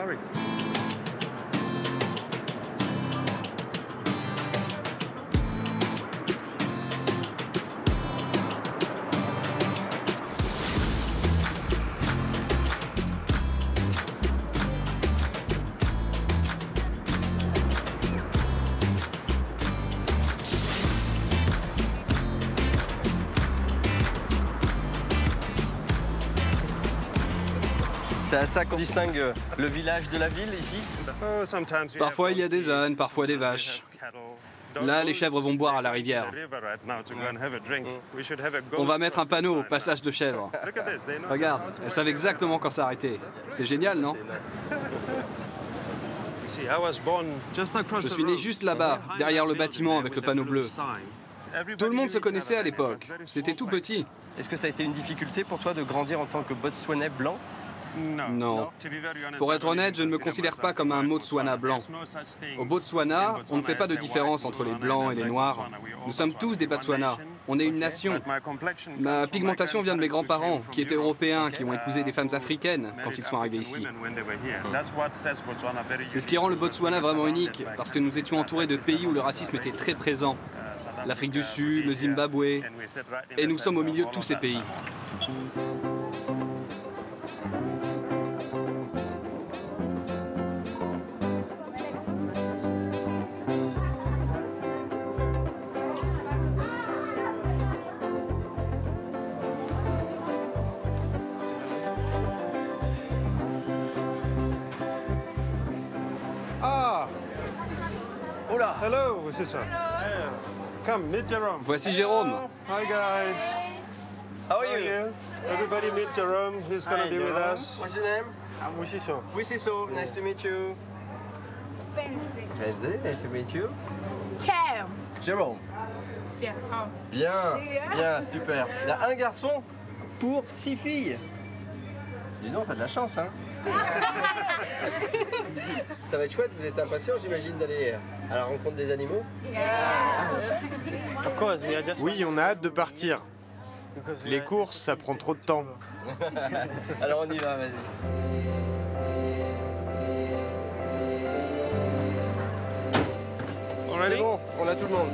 C'est à ça qu'on distingue le village de la ville ici? Parfois il y a des ânes, parfois des vaches. Là, les chèvres vont boire à la rivière. On va mettre un panneau au passage de chèvres. Regarde, elles savent exactement quand s'arrêter. C'est génial, non? Je suis né juste là-bas, derrière le bâtiment avec le panneau bleu. Tout le monde se connaissait à l'époque. C'était tout petit. Est-ce que ça a été une difficulté pour toi de grandir en tant que Botswanais blanc? Non. Pour être honnête, je ne me considère pas comme un Botswana blanc. Au Botswana, on ne fait pas de différence entre les blancs et les noirs. Nous sommes tous des Botswana. On est une nation. Ma pigmentation vient de mes grands-parents, qui étaient européens, qui ont épousé des femmes africaines quand ils sont arrivés ici. C'est ce qui rend le Botswana vraiment unique, parce que nous étions entourés de pays où le racisme était très présent. L'Afrique du Sud, le Zimbabwe, et nous sommes au milieu de tous ces pays. Hello, c'est ça. Come, meet Jerome. Voici Jérôme. Hi guys. How are you? Everybody meet Jerome. He's going to be with us. What's your name? I'm Wisiso. Wisiso. Nice to meet you. Nice to meet you. Cam. Jérôme. Bien, bien, super. Il y a un garçon pour 6 filles. Dis donc, t'as de la chance, hein? Ça va être chouette, vous êtes impatient, j'imagine, d'aller à la rencontre des animaux? Oui, on a hâte de partir. Les courses, ça prend trop de temps. Alors on y va, vas-y. C'est bon, on a tout le monde.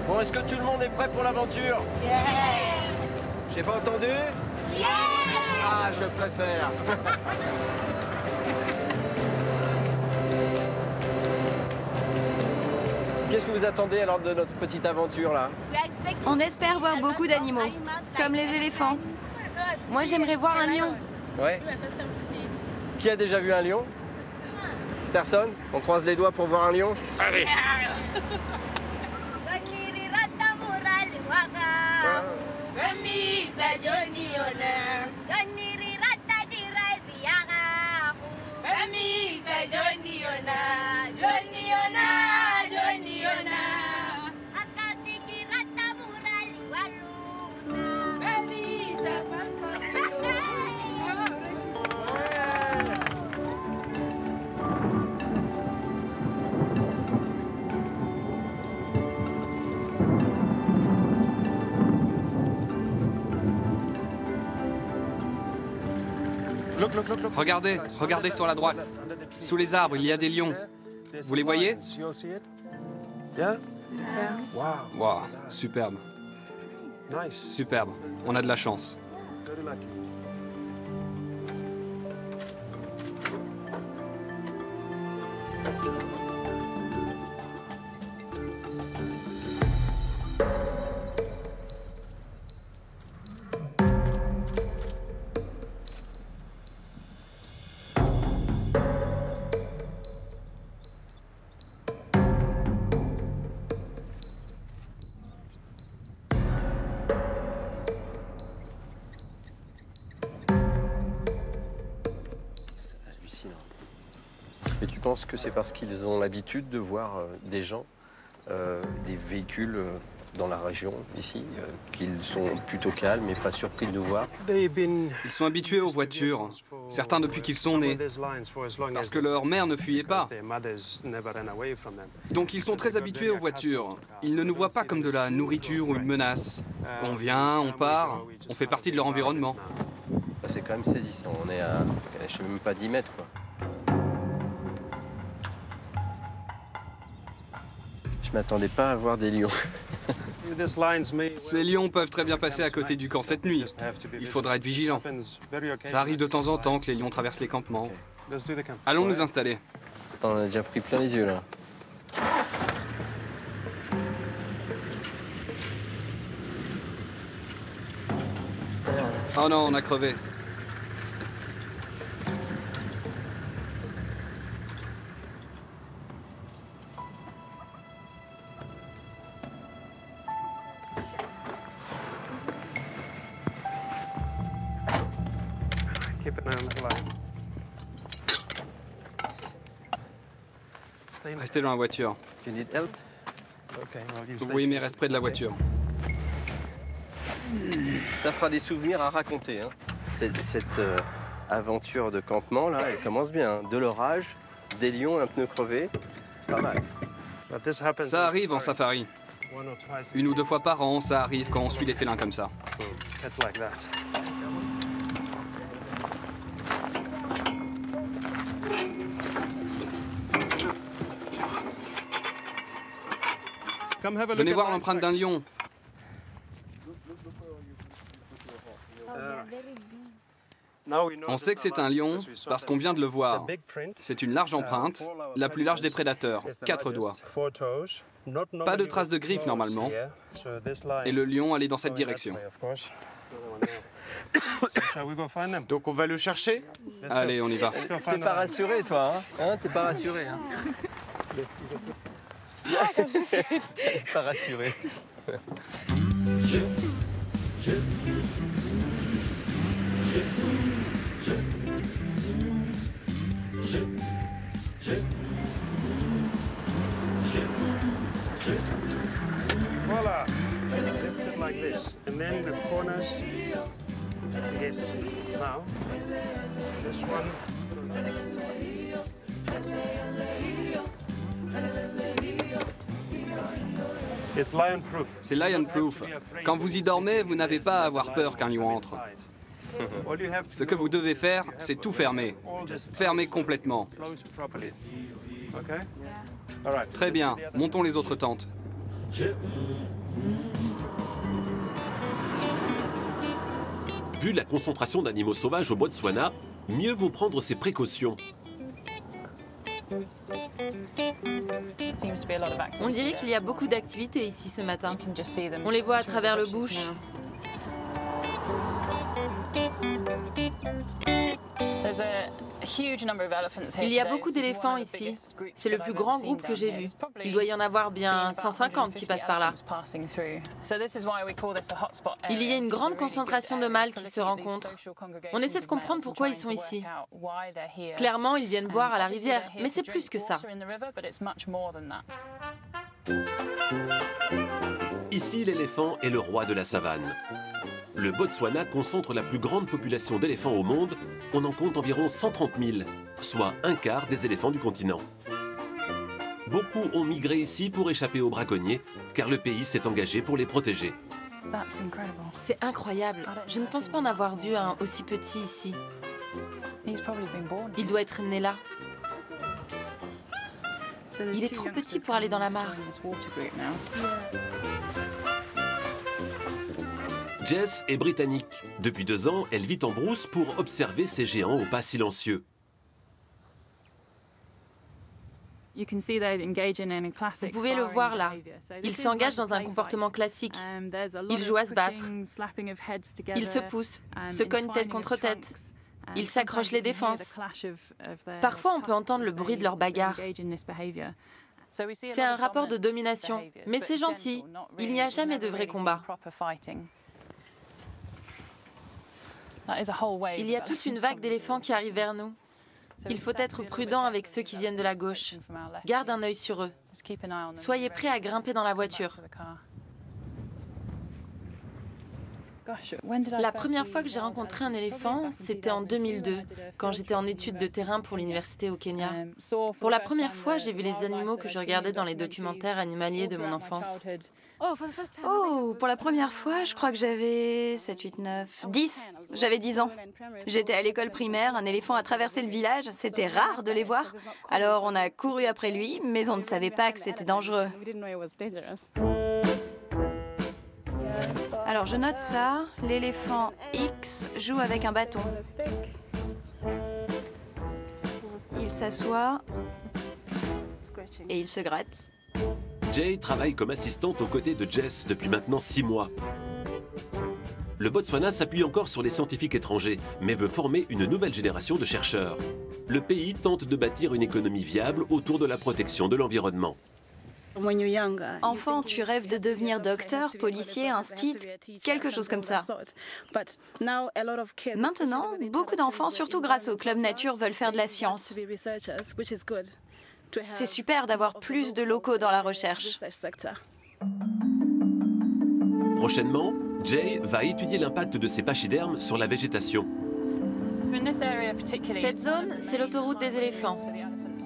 Bon, est-ce que tout le monde est prêt pour l'aventure? J'ai pas entendu? Ah, je préfère. Qu'est-ce que vous attendez alors de notre petite aventure là? On espère voir beaucoup d'animaux, comme les éléphants. Moi, j'aimerais voir un lion. Ouais. Qui a déjà vu un lion? Personne? On croise les doigts pour voir un lion? Allez. Regardez, regardez sur la droite. Sous les arbres, il y a des lions. Vous les voyez? Wow, superbe. Superbe. On a de la chance. Et tu penses que c'est parce qu'ils ont l'habitude de voir des gens, des véhicules dans la région, ici, qu'ils sont plutôt calmes et pas surpris de nous voir. Ils sont habitués aux voitures, certains depuis qu'ils sont nés, parce que leur mère ne fuyait pas. Donc ils sont très habitués aux voitures. Ils ne nous voient pas comme de la nourriture ou une menace. On vient, on part, on fait partie de leur environnement. C'est quand même saisissant, on est à, je sais même pas 10 mètres, quoi. Je m'attendais pas à voir des lions. Ces lions peuvent très bien passer à côté du camp cette nuit. Il faudra être vigilant. Ça arrive de temps en temps que les lions traversent les campements. Allons nous installer. On a déjà pris plein les yeux, là. Oh non, on a crevé. Restez dans la voiture. Oui, mais reste près de la voiture. Ça fera des souvenirs à raconter. Hein. Cette aventure de campement, là, elle commence bien. Hein. De l'orage, des lions, un pneu crevé, c'est pas mal. Ça arrive en safari. 1 ou 2 fois par an, ça arrive quand on suit les félins comme ça. Venez voir l'empreinte d'un lion. On sait que c'est un lion parce qu'on vient de le voir. C'est une large empreinte, la plus large des prédateurs, 4 doigts. Pas de traces de griffes normalement. Et le lion allait dans cette direction. Donc on va le chercher? Allez, on y va. T'es pas rassuré, toi, hein? T'es pas rassuré, hein? Pas rassuré. Voila. Lift it like this. And then the corners. Yes. Now, this one. C'est lion-proof. Quand vous y dormez, vous n'avez pas à avoir peur qu'un lion entre. Ce que vous devez faire, c'est tout fermer. Fermer complètement. Très bien, montons les autres tentes. Vu la concentration d'animaux sauvages au Botswana, mieux vaut prendre ses précautions. On dirait qu'il y a beaucoup d'activités ici ce matin. On les voit à travers le bush. Il y a beaucoup d'éléphants ici. C'est le plus grand groupe que j'ai vu. Il doit y en avoir bien 150 qui passent par là. Il y a une grande concentration de mâles qui se rencontrent. On essaie de comprendre pourquoi ils sont ici. Clairement, ils viennent boire à la rivière, mais c'est plus que ça. Ici, l'éléphant est le roi de la savane. Le Botswana concentre la plus grande population d'éléphants au monde. On en compte environ 130 000, soit un quart des éléphants du continent. Beaucoup ont migré ici pour échapper aux braconniers, car le pays s'est engagé pour les protéger. C'est incroyable. Je ne pense pas en avoir vu un aussi petit ici. Il doit être né là. Il est trop petit pour aller dans la mare. Jess est britannique. Depuis 2 ans, elle vit en brousse pour observer ces géants au pas silencieux. Vous pouvez le voir là. Il s'engage dans un comportement classique. Il joue à se battre. Il se pousse, se cogne tête contre tête. Ils s'accrochent les défenses. Parfois, on peut entendre le bruit de leur bagarre. C'est un rapport de domination, mais c'est gentil. Il n'y a jamais de vrai combat. Il y a toute une vague d'éléphants qui arrive vers nous. Il faut être prudent avec ceux qui viennent de la gauche. Garde un œil sur eux. Soyez prêts à grimper dans la voiture. La première fois que j'ai rencontré un éléphant, c'était en 2002, quand j'étais en études de terrain pour l'université au Kenya. Pour la première fois, j'ai vu les animaux que je regardais dans les documentaires animaliers de mon enfance. Oh, pour la première fois, je crois que j'avais 7, 8, 9, 10. J'avais 10 ans. J'étais à l'école primaire, un éléphant a traversé le village, c'était rare de les voir. Alors on a couru après lui, mais on ne savait pas que c'était dangereux. Alors je note ça, l'éléphant X joue avec un bâton. Il s'assoit et il se gratte. Jay travaille comme assistante aux côtés de Jess depuis maintenant 6 mois. Le Botswana s'appuie encore sur les scientifiques étrangers, mais veut former une nouvelle génération de chercheurs. Le pays tente de bâtir une économie viable autour de la protection de l'environnement. Enfant, tu rêves de devenir docteur, policier, instit, quelque chose comme ça. Maintenant, beaucoup d'enfants, surtout grâce au Club Nature, veulent faire de la science. C'est super d'avoir plus de locaux dans la recherche. Prochainement, Jay va étudier l'impact de ces pachydermes sur la végétation. Cette zone, c'est l'autoroute des éléphants.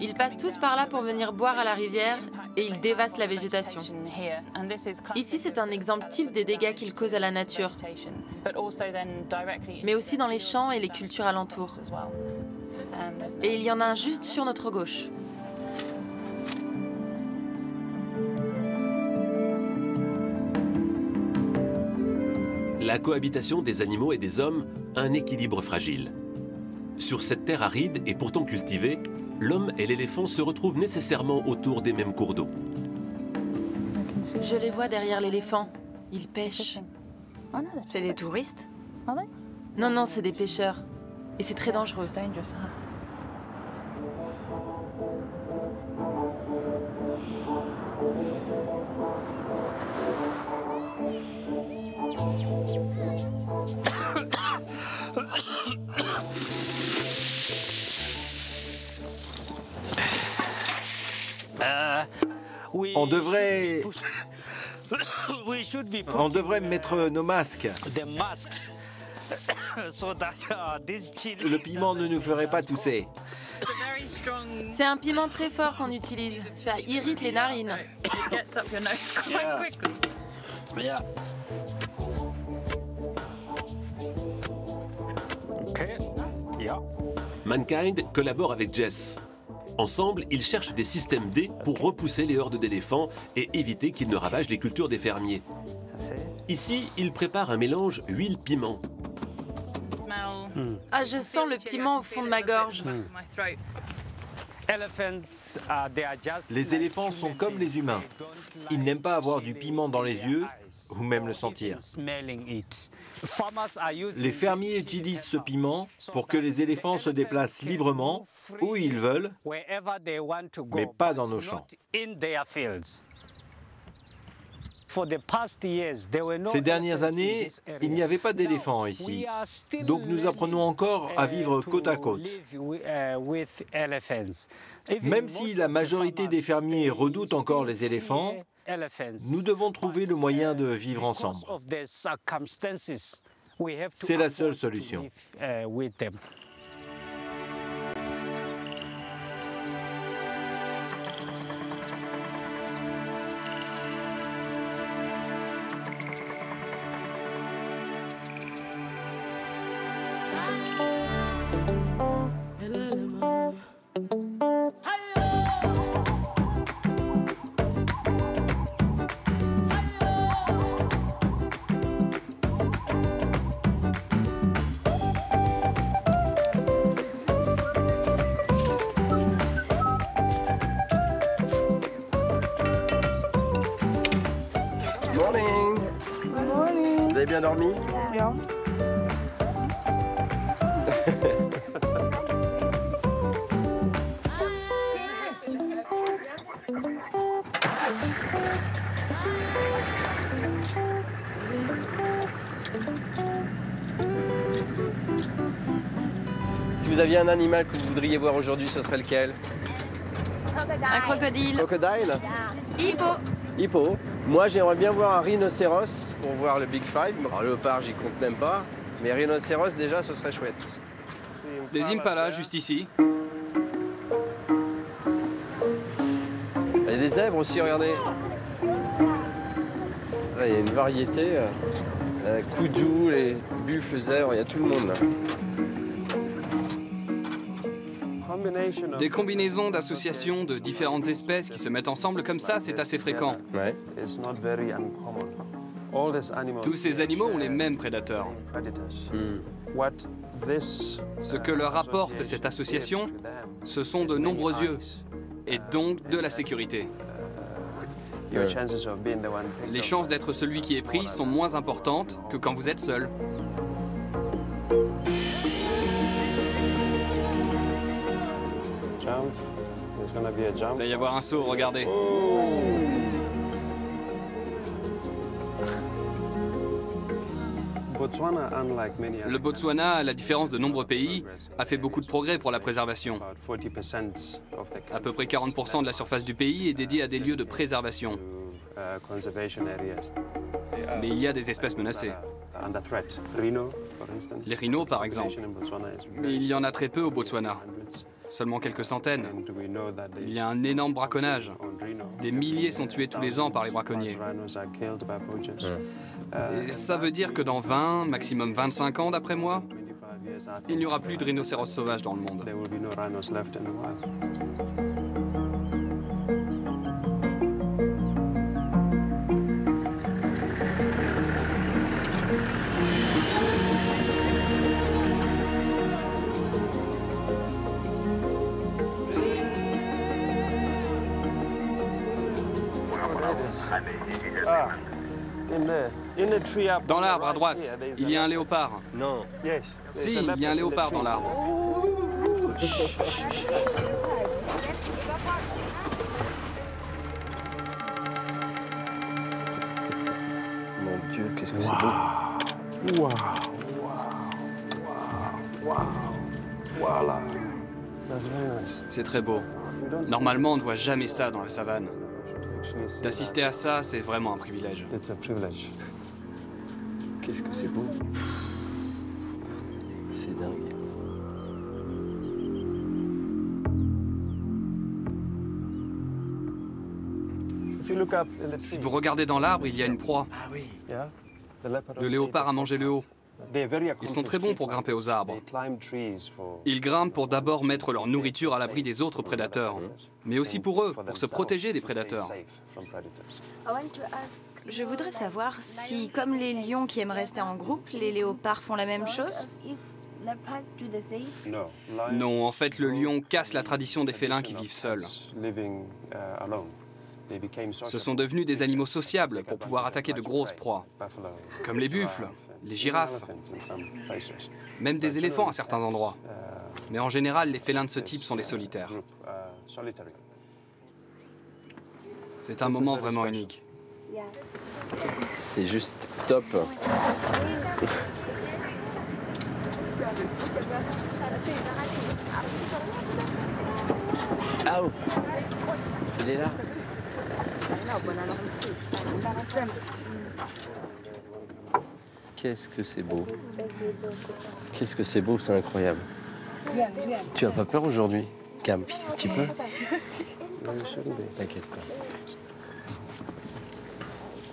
Ils passent tous par là pour venir boire à la rivière et ils dévastent la végétation. Ici, c'est un exemple type des dégâts qu'ils causent à la nature, mais aussi dans les champs et les cultures alentours. Et il y en a un juste sur notre gauche. La cohabitation des animaux et des hommes a un équilibre fragile. Sur cette terre aride et pourtant cultivée, l'homme et l'éléphant se retrouvent nécessairement autour des mêmes cours d'eau. Je les vois derrière l'éléphant. Ils pêchent. C'est des touristes? Non, non, c'est des pêcheurs. Et c'est très dangereux. On devrait mettre nos masques. Le piment ne nous ferait pas tousser. C'est un piment très fort qu'on utilise. Ça irrite les narines. Mankind collabore avec Jess. Ensemble, ils cherchent des systèmes D pour repousser les hordes d'éléphants et éviter qu'ils ne ravagent les cultures des fermiers. Ici, ils préparent un mélange huile-piment. Ah, je sens le piment au fond de ma gorge. Les éléphants sont comme les humains. Ils n'aiment pas avoir du piment dans les yeux ou même le sentir. Les fermiers utilisent ce piment pour que les éléphants se déplacent librement où ils veulent, mais pas dans nos champs. Ces dernières années, il n'y avait pas d'éléphants ici, donc nous apprenons encore à vivre côte à côte. Même si la majorité des fermiers redoutent encore les éléphants, nous devons trouver le moyen de vivre ensemble. C'est la seule solution. Vous avez bien dormi? Bien. Si vous aviez un animal que vous voudriez voir aujourd'hui, ce serait lequel? Un crocodile. Crocodile? Hippo. Hippo? Moi, j'aimerais bien voir un rhinocéros pour voir le Big Five. Alors, le léopard, j'y compte même pas. Mais rhinocéros, déjà, ce serait chouette. Des impalas, juste ici. Il y a des zèbres aussi, regardez. Là, il y a une variété. Koudou, les buffles, zèbres, il y a tout le monde là. Des combinaisons d'associations de différentes espèces qui se mettent ensemble comme ça, c'est assez fréquent. Ouais. Tous ces animaux ont les mêmes prédateurs. Ce que leur apporte cette association, ce sont de nombreux yeux, et donc de la sécurité. Les chances d'être celui qui est pris sont moins importantes que quand vous êtes seul. Il va y avoir un saut, regardez. Le Botswana, à la différence de nombreux pays, a fait beaucoup de progrès pour la préservation. À peu près 40% de la surface du pays est dédiée à des lieux de préservation. Mais il y a des espèces menacées. Les rhinos, par exemple. Mais il y en a très peu au Botswana. Seulement quelques centaines. Il y a un énorme braconnage. Des milliers sont tués tous les ans par les braconniers. Et ça veut dire que dans 20, maximum 25 ans, d'après moi, il n'y aura plus de rhinocéros sauvages dans le monde. Dans l'arbre à droite, il y a un léopard. Non. Si, il y a un léopard dans l'arbre. Mon Dieu, qu'est-ce que c'est beau. Wow. Voilà. C'est très beau. Normalement, on ne voit jamais ça dans la savane. D'assister à ça, c'est vraiment un privilège. Qu'est-ce que c'est beau. C'est dingue. Si vous regardez dans l'arbre, il y a une proie. Le léopard a mangé le haut. Ils sont très bons pour grimper aux arbres. Ils grimpent pour d'abord mettre leur nourriture à l'abri des autres prédateurs, mais aussi pour eux, pour se protéger des prédateurs. Je voudrais savoir si, comme les lions qui aiment rester en groupe, les léopards font la même chose? Non, en fait, le lion casse la tradition des félins qui vivent seuls. Ce sont devenus des animaux sociables pour pouvoir attaquer de grosses proies, comme les buffles, les girafes, même des éléphants à certains endroits. Mais en général, les félins de ce type sont des solitaires. C'est un moment vraiment unique. C'est juste top. Ah oh. Il est là. Qu'est-ce que c'est beau. Qu'est-ce que c'est beau, c'est incroyable. Tu as pas peur aujourd'hui, Cam? Un petit peu? T'inquiète pas.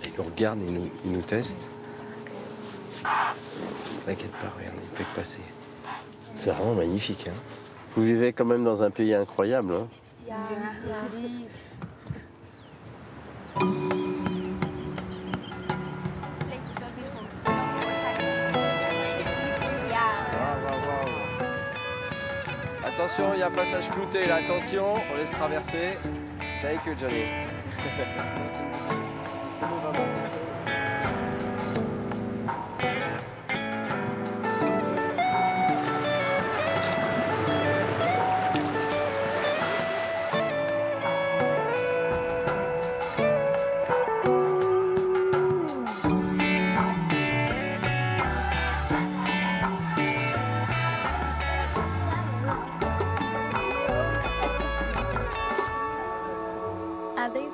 Il nous regarde et il nous teste. T'inquiète pas, regarde, il fait que passer. C'est vraiment magnifique, hein. Vous vivez quand même dans un pays incroyable, hein. Attention, il y a un passage clouté là, attention, on laisse traverser. Thank you, Johnny.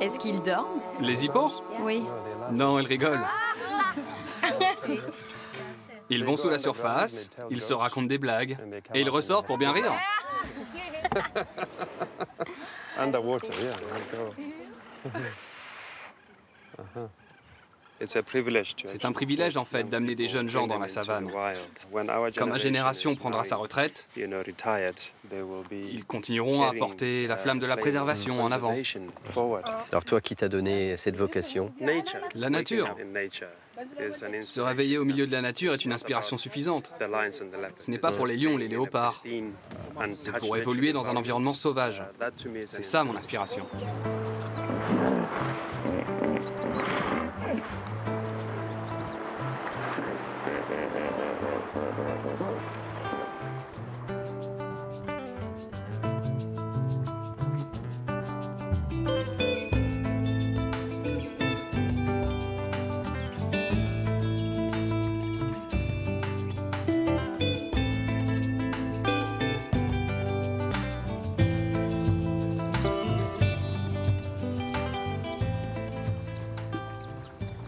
Est-ce qu'ils dorment? Les hippos? Oui. Non, ils rigolent. Ils vont sous la surface, ils se racontent des blagues, et ils ressortent pour bien rire. Underwater, yeah. C'est un privilège, en fait, d'amener des jeunes gens dans la savane. Quand ma génération prendra sa retraite, ils continueront à porter la flamme de la préservation en avant. Alors toi, qui t'a donné cette vocation? La nature. Se réveiller au milieu de la nature est une inspiration suffisante. Ce n'est pas pour les lions, les léopards. C'est pour évoluer dans un environnement sauvage. C'est ça mon inspiration.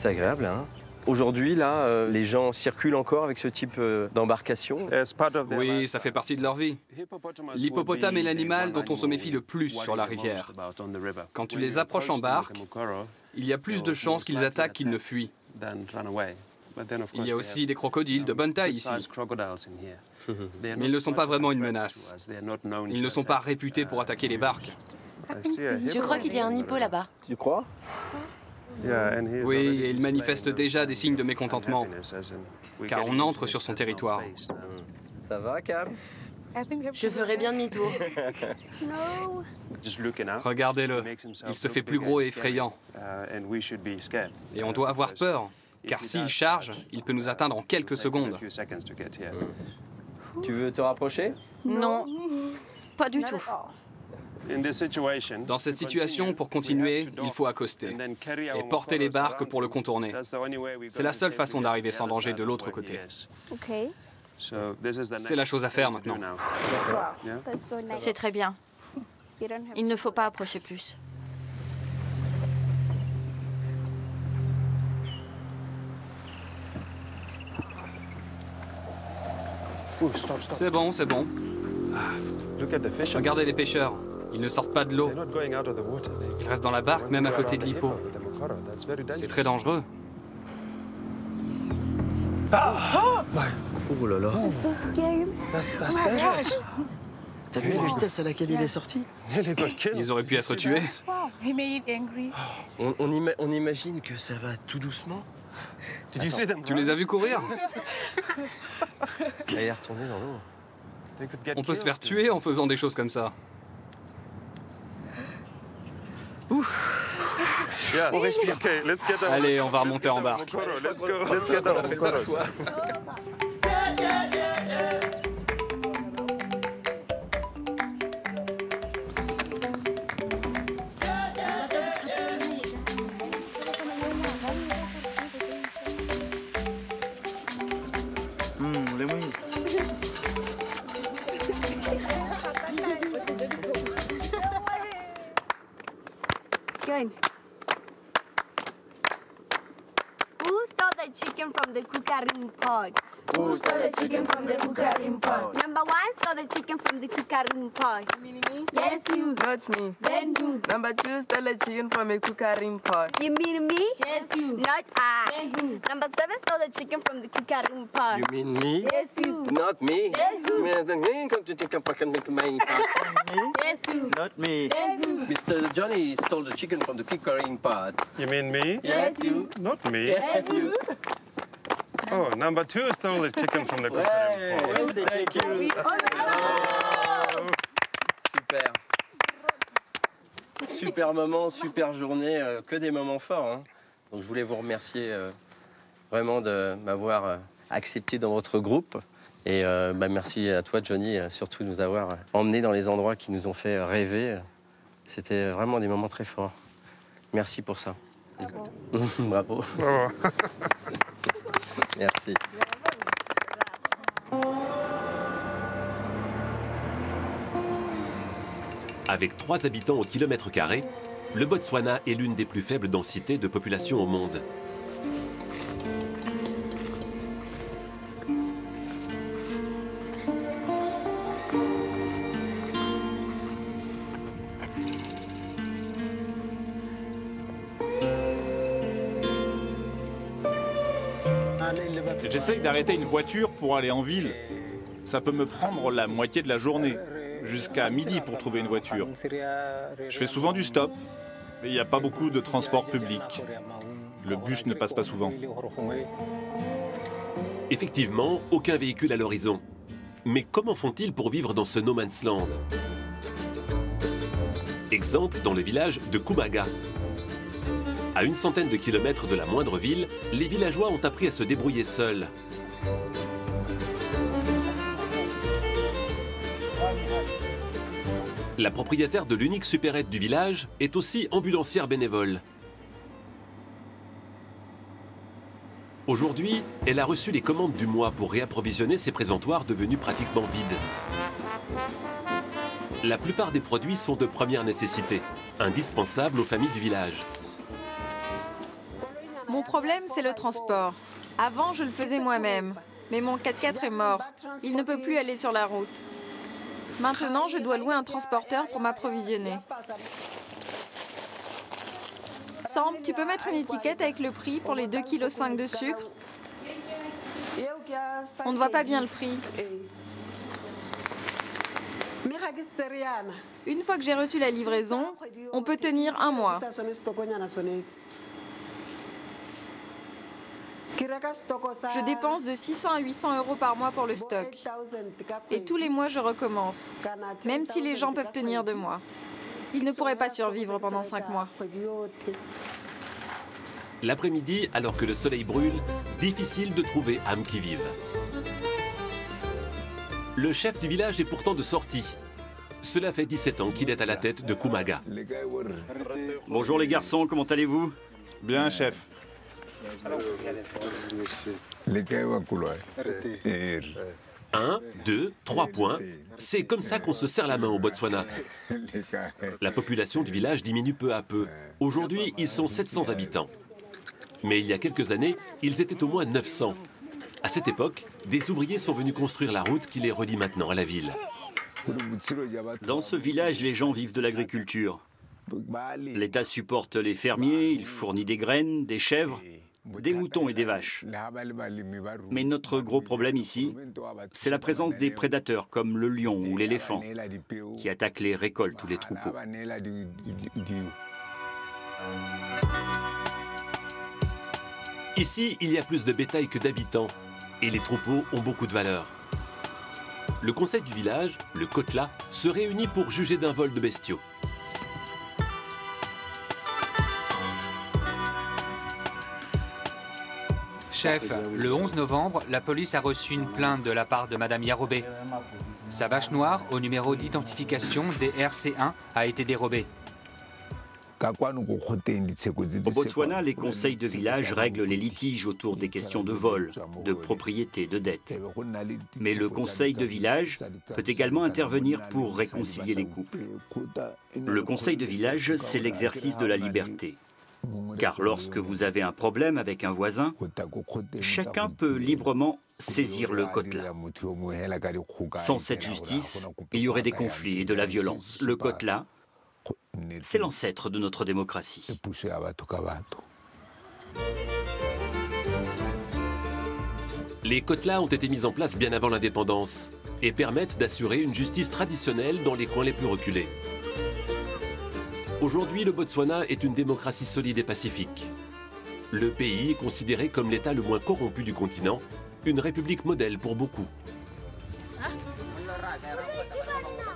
C'est agréable, hein? Aujourd'hui, là, les gens circulent encore avec ce type d'embarcation? Oui, ça fait partie de leur vie. L'hippopotame est l'animal dont on se méfie le plus sur la rivière. Quand tu les approches en barque, il y a plus de chances qu'ils attaquent qu'ils ne fuient. Il y a aussi des crocodiles de bonne taille ici. Mais ils ne sont pas vraiment une menace. Ils ne sont pas réputés pour attaquer les barques. Je crois qu'il y a un hippo là-bas. Tu crois? Oui, et il manifeste déjà des signes de mécontentement, car on entre sur son territoire. Ça va, Cam? Je ferais bien demi-tour. Regardez-le, il se fait plus gros et effrayant. Et on doit avoir peur, car s'il charge, il peut nous atteindre en quelques secondes. Tu veux te rapprocher? Non, pas du tout. Dans cette situation, pour continuer, il faut accoster et porter les barques pour le contourner. C'est la seule façon d'arriver sans danger de l'autre côté. C'est la chose à faire maintenant. C'est très bien. Il ne faut pas approcher plus. C'est bon, c'est bon. Regardez les pêcheurs. Ils ne sortent pas de l'eau. Ils restent dans la barque, même à côté de l'hippo. C'est très dangereux. Oh là là. T'as vu la vitesse à laquelle il est sorti? Ils auraient pu être tués. On imagine que ça va tout doucement. Tu les as vus courir? Il est retourné dans l'eau. On peut se faire tuer en faisant des choses comme ça. On respire. Allez, on va remonter en barque. Good. Who stole the chicken from the cooking pot? Who stole the chicken from the cooking pot? Number one stole the chicken from the cooking pot. Me? Yes, you. Not me. Then who? Number two stole the chicken from a cooking pot. You mean me? Yes, you. Not I. Then who? Number seven stole the chicken from the cooking pot. You mean me? Yes, you. Not me. Then who? Yes, you. Not me. Then who? Mr. Johnny stole the chicken from the cooking pot. You mean me? Yes, you. Not me. Then who? Oh, number two stole the chicken from the cooking pot. Thank you. Super. Super moment, super journée, que des moments forts. Hein. Donc je voulais vous remercier vraiment de m'avoir accepté dans votre groupe. Et merci à toi, Johnny, surtout de nous avoir emmenés dans les endroits qui nous ont fait rêver. C'était vraiment des moments très forts. Merci pour ça. Bravo. Bravo. Merci. Avec 3 habitants au kilomètre carré, le Botswana est l'une des plus faibles densités de population au monde. J'essaye d'arrêter une voiture pour aller en ville. Ça peut me prendre la moitié de la journée, jusqu'à midi pour trouver une voiture. Je fais souvent du stop, et il n'y a pas beaucoup de transport public. Le bus ne passe pas souvent. Effectivement, aucun véhicule à l'horizon. Mais comment font-ils pour vivre dans ce no man's land? Exemple dans le village de Kumaga. À une centaine de kilomètres de la moindre ville, les villageois ont appris à se débrouiller seuls. La propriétaire de l'unique supérette du village est aussi ambulancière bénévole. Aujourd'hui, elle a reçu les commandes du mois pour réapprovisionner ses présentoirs devenus pratiquement vides. La plupart des produits sont de première nécessité, indispensables aux familles du village. Mon problème, c'est le transport. Avant, je le faisais moi-même, mais mon 4x4 est mort. Il ne peut plus aller sur la route. Maintenant, je dois louer un transporteur pour m'approvisionner. Sam, tu peux mettre une étiquette avec le prix pour les 2,5 kg de sucre? On ne voit pas bien le prix. Une fois que j'ai reçu la livraison, on peut tenir un mois. Je dépense de 600 à 800 € par mois pour le stock. Et tous les mois, je recommence, même si les gens peuvent tenir 2 mois. Ils ne pourraient pas survivre pendant 5 mois. L'après-midi, alors que le soleil brûle, difficile de trouver âme qui vive. Le chef du village est pourtant de sortie. Cela fait 17 ans qu'il est à la tête de Kumaga. Bonjour les garçons, comment allez-vous? Bien, chef. 1, 2, 3 points. C'est comme ça qu'on se serre la main au Botswana. La population du village diminue peu à peu. Aujourd'hui, ils sont 700 habitants. Mais il y a quelques années, ils étaient au moins 900. À cette époque, des ouvriers sont venus construire la route qui les relie maintenant à la ville. Dans ce village, les gens vivent de l'agriculture. L'État supporte les fermiers, il fournit des graines, des chèvres, des moutons et des vaches. Mais notre gros problème ici, c'est la présence des prédateurs comme le lion ou l'éléphant qui attaquent les récoltes ou les troupeaux. Ici, il y a plus de bétail que d'habitants et les troupeaux ont beaucoup de valeur. Le conseil du village, le Kotla, se réunit pour juger d'un vol de bestiaux. Chef, le 11 novembre, la police a reçu une plainte de la part de Madame Yarobé. Sa vache noire, au numéro d'identification DRC1, a été dérobée. Au Botswana, les conseils de village règlent les litiges autour des questions de vol, de propriété, de dette. Mais le conseil de village peut également intervenir pour réconcilier les couples. Le conseil de village, c'est l'exercice de la liberté. Car lorsque vous avez un problème avec un voisin, chacun peut librement saisir le Kotla. Sans cette justice, il y aurait des conflits et de la violence. Le Kotla, c'est l'ancêtre de notre démocratie. Les Kotla ont été mis en place bien avant l'indépendance et permettent d'assurer une justice traditionnelle dans les coins les plus reculés. Aujourd'hui, le Botswana est une démocratie solide et pacifique. Le pays est considéré comme l'État le moins corrompu du continent, une république modèle pour beaucoup.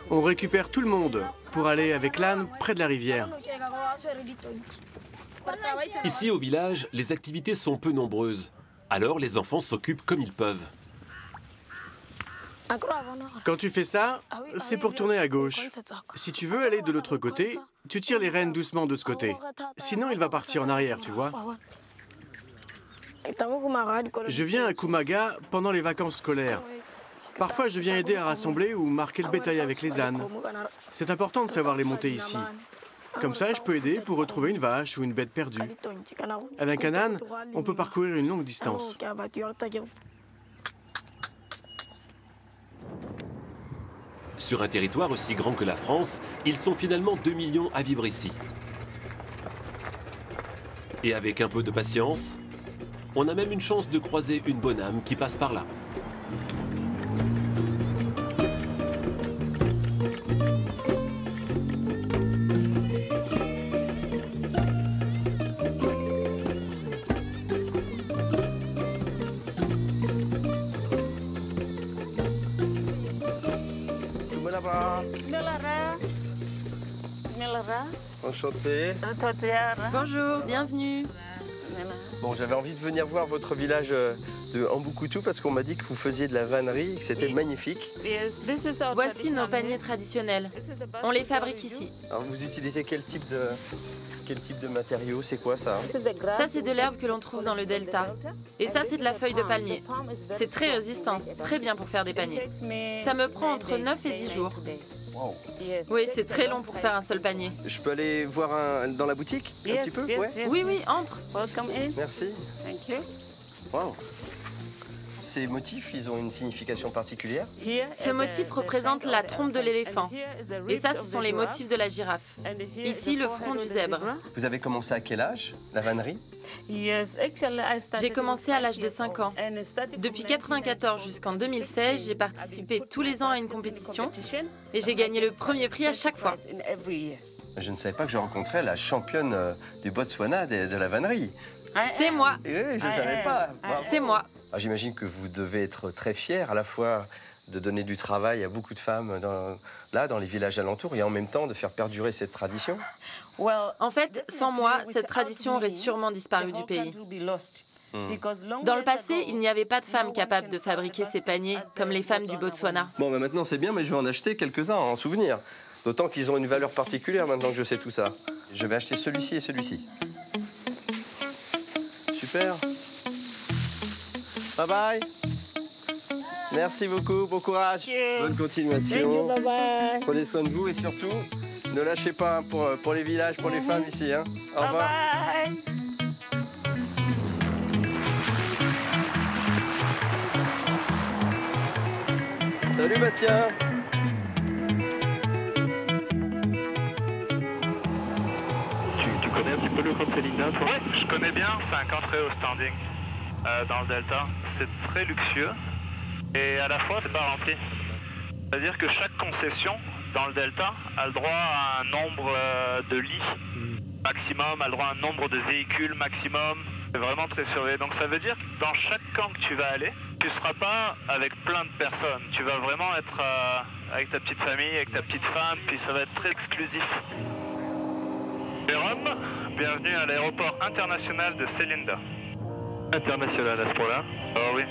On récupère tout le monde pour aller avec l'âne près de la rivière. Ici, au village, les activités sont peu nombreuses. Alors, les enfants s'occupent comme ils peuvent. Quand tu fais ça, c'est pour tourner à gauche. Si tu veux aller de l'autre côté, tu tires les rênes doucement de ce côté. Sinon, il va partir en arrière, tu vois. Je viens à Kumaga pendant les vacances scolaires. Parfois, je viens aider à rassembler ou marquer le bétail avec les ânes. C'est important de savoir les monter ici. Comme ça, je peux aider pour retrouver une vache ou une bête perdue. Avec un âne, on peut parcourir une longue distance. Sur un territoire aussi grand que la France, ils sont finalement 2 millions à vivre ici. Et avec un peu de patience, on a même une chance de croiser une bonne âme qui passe par là. Enchanté. Bonjour, bienvenue. Bon, j'avais envie de venir voir votre village de Ambukoutou parce qu'on m'a dit que vous faisiez de la vannerie, que c'était magnifique. Voici nos paniers traditionnels. On les fabrique ici. Alors, vous utilisez quel type de matériaux? C'est quoi ça? Ça, c'est de l'herbe que l'on trouve dans le delta. Et ça, c'est de la feuille de palmier. C'est très résistant, très bien pour faire des paniers. Ça me prend entre 9 et 10 jours. Wow. Oui, c'est très long pour faire un seul panier. Je peux aller voir dans la boutique un petit peu? Ouais. Oui, oui, entre. Merci. Wow. Ces motifs, ils ont une signification particulière? Ce motif représente la trompe de l'éléphant. Et ça, ce sont les motifs de la girafe. Ici, le front du zèbre. Vous avez commencé à quel âge, la vannerie? J'ai commencé à l'âge de 5 ans. Depuis 1994 jusqu'en 2016, j'ai participé tous les ans à une compétition et j'ai gagné le premier prix à chaque fois. Je ne savais pas que je rencontrais la championne du Botswana de la vannerie. C'est moi. Oui, je ne savais pas. C'est moi. J'imagine que vous devez être très fière à la fois de donner du travail à beaucoup de femmes dans les villages alentours et en même temps de faire perdurer cette tradition. En fait, sans moi, cette tradition aurait sûrement disparu du pays. Dans le passé, il n'y avait pas de femmes capables de fabriquer ces paniers, comme les femmes du Botswana. Bon, maintenant c'est bien, mais je vais en acheter quelques-uns en souvenir. D'autant qu'ils ont une valeur particulière maintenant que je sais tout ça. Je vais acheter celui-ci et celui-ci. Super. Bye bye. Merci beaucoup, bon courage. Bonne continuation. Prenez soin de vous et surtout, ne lâchez pas pour les villages, pour les femmes ici. Hein. Au revoir. Salut Bastien. Tu connais un petit peu le camp de Selinda, toi? Oui, je connais bien, c'est un camp très haut standing dans le delta. C'est très luxueux et à la fois c'est pas rempli. C'est-à-dire que chaque concession dans le delta a le droit à un nombre de lits maximum, a le droit à un nombre de véhicules maximum. C'est vraiment très surveillé. Donc ça veut dire que dans chaque camp que tu vas aller, tu ne seras pas avec plein de personnes. Tu vas vraiment être avec ta petite famille, avec ta petite femme, puis ça va être très exclusif. Jérôme, bienvenue à l'aéroport international de Selinda. International à ce point-là? Oh oui.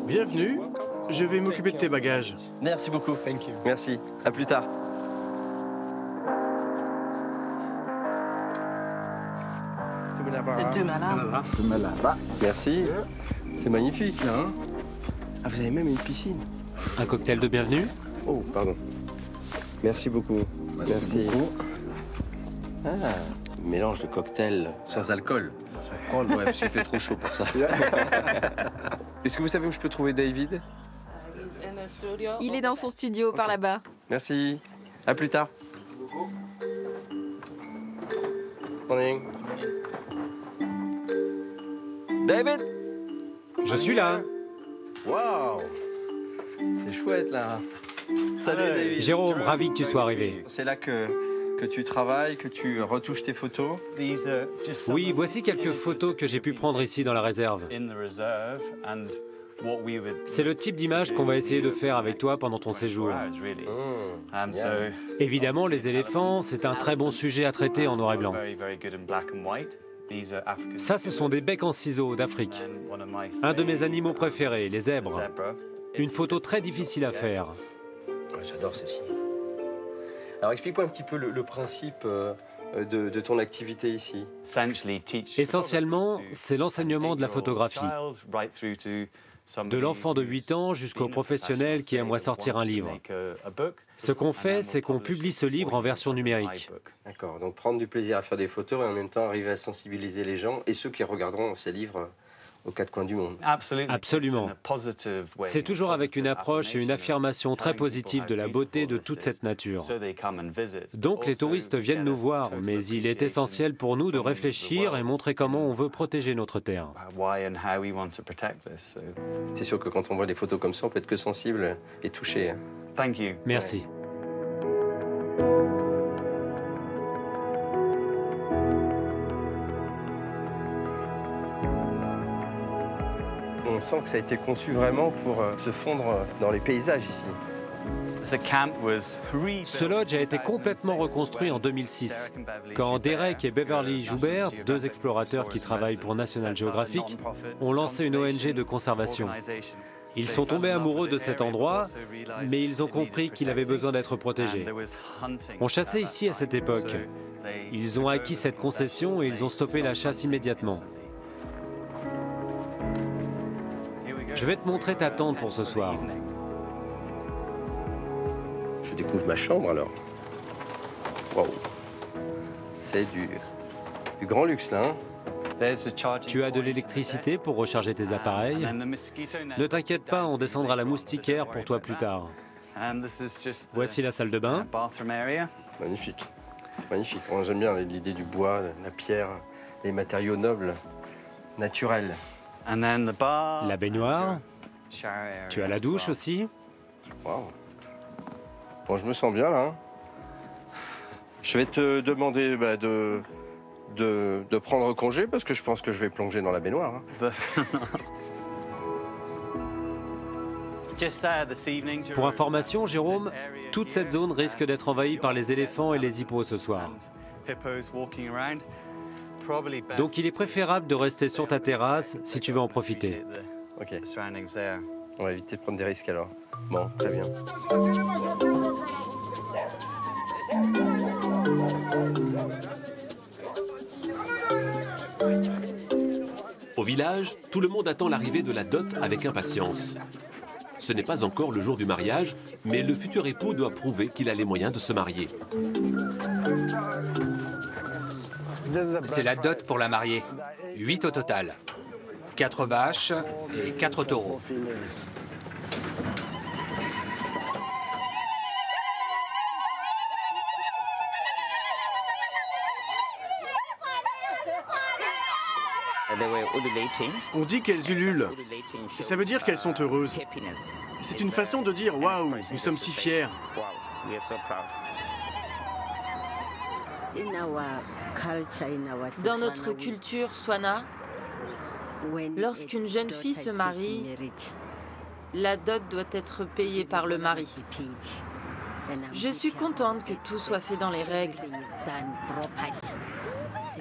Bienvenue. Je vais m'occuper de tes bagages. Merci beaucoup. Merci. À plus tard. Merci. C'est magnifique, là. Hein? Ah, vous avez même une piscine. Un cocktail de bienvenue? Oh, pardon. Merci beaucoup. Merci. Ah, mélange de cocktail sans alcool. Oh, ouais, parce qu'il fait trop chaud pour ça. Est-ce que vous savez où je peux trouver David? Il est dans son studio par là-bas. Merci. À plus tard. Morning. David? Je suis là. Waouh! C'est chouette, là. Salut, David. Jérôme, ravi que tu sois arrivé. C'est là que tu travailles, que tu retouches tes photos. Oui, voici quelques photos que j'ai pu prendre ici dans la réserve. C'est le type d'image qu'on va essayer de faire avec toi pendant ton séjour. Évidemment, les éléphants, c'est un très bon sujet à traiter en noir et blanc. Ça, ce sont des becs en ciseaux d'Afrique. Un de mes animaux préférés, les zèbres. Une photo très difficile à faire. J'adore celle-ci. Alors explique-moi un petit peu le principe de ton activité ici. Essentiellement, c'est l'enseignement de la photographie. De l'enfant de 8 ans jusqu'au professionnel qui aimerait sortir un livre. Ce qu'on fait, c'est qu'on publie ce livre en version numérique. D'accord, donc prendre du plaisir à faire des photos et en même temps arriver à sensibiliser les gens et ceux qui regarderont ces livres aux quatre coins du monde. Absolument. C'est toujours avec une approche et une affirmation très positive de la beauté de toute cette nature. Donc les touristes viennent nous voir, mais il est essentiel pour nous de réfléchir et montrer comment on veut protéger notre terre. C'est sûr que quand on voit des photos comme ça, on peut être que sensible et touché. Merci. On sent que ça a été conçu vraiment pour se fondre dans les paysages ici. Ce lodge a été complètement reconstruit en 2006, quand Derek et Beverly Joubert, deux explorateurs qui travaillent pour National Geographic, ont lancé une ONG de conservation. Ils sont tombés amoureux de cet endroit, mais ils ont compris qu'il avait besoin d'être protégé. On chassait ici à cette époque. Ils ont acquis cette concession et ils ont stoppé la chasse immédiatement. Je vais te montrer ta tente pour ce soir. Je découvre ma chambre alors. Wow. C'est du grand luxe là. Tu as de l'électricité pour recharger tes appareils. Ne t'inquiète pas, on descendra la moustiquaire pour toi plus tard. Voici la salle de bain. Magnifique. Magnifique. Moi, j'aime bien l'idée du bois, la pierre, les matériaux nobles, naturels. La baignoire. Tu as la douche aussi. Wow. Bon, je me sens bien là. Je vais te demander de prendre congé parce que je pense que je vais plonger dans la baignoire. Pour information, Jérôme, toute cette zone risque d'être envahie par les éléphants et les hippos ce soir. Donc il est préférable de rester sur ta terrasse si tu veux en profiter. Ok. On va éviter de prendre des risques alors. Bon, très bien. Au village, tout le monde attend l'arrivée de la dot avec impatience. Ce n'est pas encore le jour du mariage, mais le futur époux doit prouver qu'il a les moyens de se marier. C'est la dot pour la mariée. 8 au total. 4 vaches et 4 taureaux. On dit qu'elles ululent. Et ça veut dire qu'elles sont heureuses. C'est une façon de dire « Waouh, nous sommes si fiers ». Dans notre culture Swana, lorsqu'une jeune fille se marie, la dot doit être payée par le mari. Je suis contente que tout soit fait dans les règles.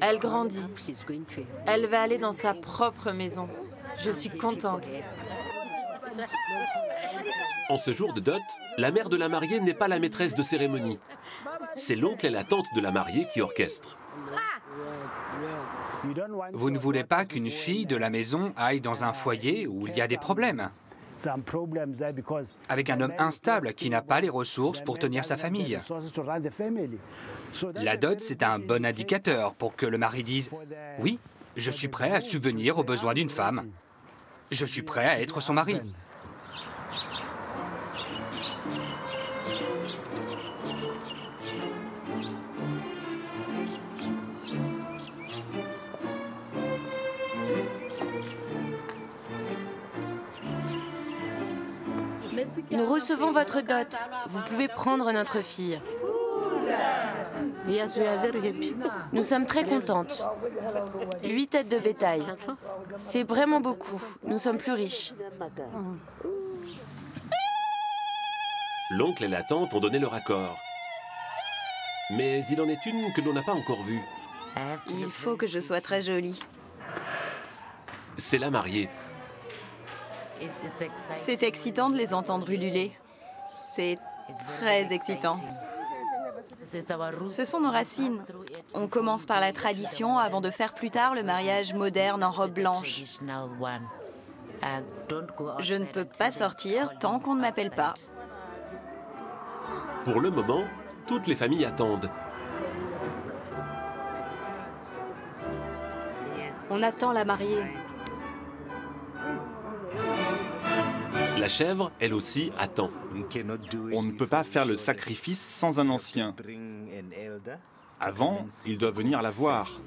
Elle grandit. Elle va aller dans sa propre maison. Je suis contente. En ce jour de dot, la mère de la mariée n'est pas la maîtresse de cérémonie. C'est l'oncle et la tante de la mariée qui orchestrent. Vous ne voulez pas qu'une fille de la maison aille dans un foyer où il y a des problèmes, avec un homme instable qui n'a pas les ressources pour tenir sa famille. La dot, c'est un bon indicateur pour que le mari dise « Oui, je suis prêt à subvenir aux besoins d'une femme. Je suis prêt à être son mari. » Nous recevons votre dot. Vous pouvez prendre notre fille. Nous sommes très contentes. 8 têtes de bétail. C'est vraiment beaucoup. Nous sommes plus riches. L'oncle et la tante ont donné leur accord. Mais il en est une que l'on n'a pas encore vue. Il faut que je sois très jolie. C'est la mariée. C'est excitant de les entendre ululer. C'est très excitant. Ce sont nos racines. On commence par la tradition avant de faire plus tard le mariage moderne en robe blanche. Je ne peux pas sortir tant qu'on ne m'appelle pas. Pour le moment, toutes les familles attendent. On attend la mariée. La chèvre, elle aussi, attend. On ne peut pas faire le sacrifice sans un ancien. Avant, il doit venir la voir.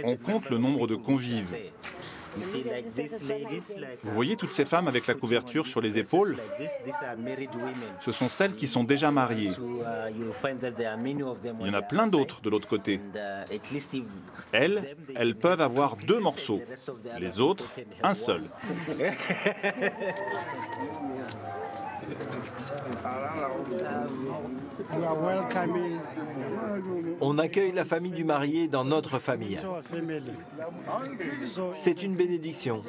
On compte le nombre de convives. Vous voyez toutes ces femmes avec la couverture sur les épaules? Ce sont celles qui sont déjà mariées. Il y en a plein d'autres de l'autre côté. Elles peuvent avoir 2 morceaux. Les autres, un seul. On accueille la famille du marié dans notre famille. C'est une bénédiction.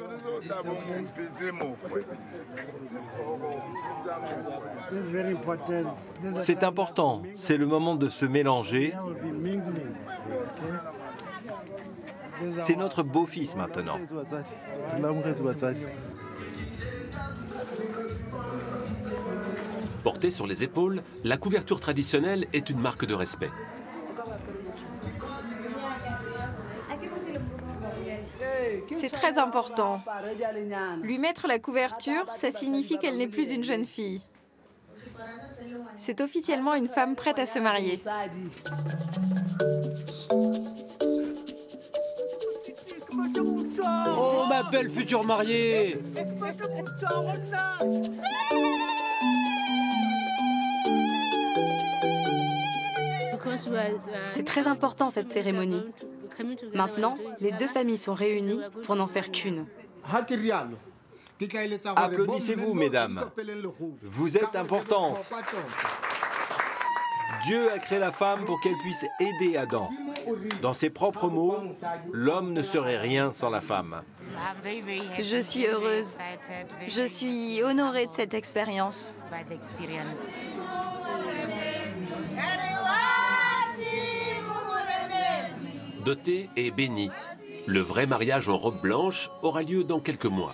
C'est important, c'est le moment de se mélanger. C'est notre beau-fils maintenant. Portée sur les épaules, la couverture traditionnelle est une marque de respect. C'est très important. Lui mettre la couverture, ça signifie qu'elle n'est plus une jeune fille. C'est officiellement une femme prête à se marier. Oh, ma belle future mariée! C'est très important cette cérémonie. Maintenant, les 2 familles sont réunies pour n'en faire qu'une. Applaudissez-vous, mesdames. Vous êtes importantes. Dieu a créé la femme pour qu'elle puisse aider Adam. Dans ses propres mots, l'homme ne serait rien sans la femme. Je suis heureuse. Je suis honorée de cette expérience. Doté et béni. Le vrai mariage en robe blanche aura lieu dans quelques mois.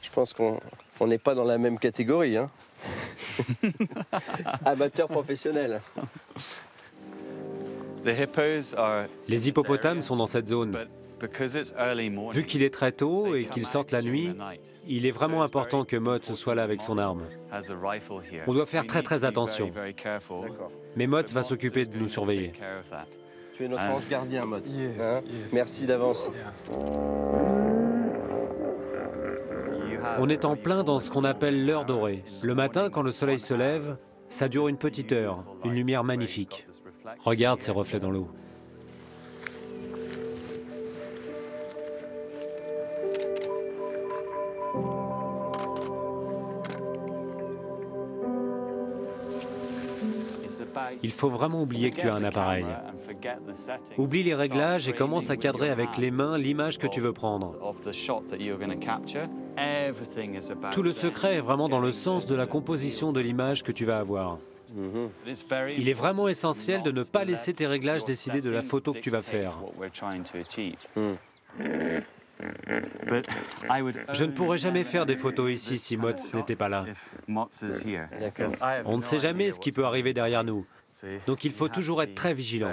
Je pense qu'on n'est pas dans la même catégorie. Hein. Amateur professionnel. Les hippopotames sont dans cette zone. Vu qu'il est très tôt et qu'ils sortent la nuit, il est vraiment important que Mott soit là avec son arme. On doit faire très attention. Mais Mott va s'occuper de nous surveiller. Tu es notre ange gardien, Mott. Hein? Merci d'avance. On est en plein dans ce qu'on appelle l'heure dorée. Le matin, quand le soleil se lève, ça dure une petite heure, une lumière magnifique. Regarde ces reflets dans l'eau. Il faut vraiment oublier que tu as un appareil. Oublie les réglages et commence à cadrer avec les mains l'image que tu veux prendre. Tout le secret est vraiment dans le sens de la composition de l'image que tu vas avoir. Il est vraiment essentiel de ne pas laisser tes réglages décider de la photo que tu vas faire. Je ne pourrais jamais faire des photos ici si Mott n'était pas là. On ne sait jamais ce qui peut arriver derrière nous. Donc il faut toujours être très vigilant.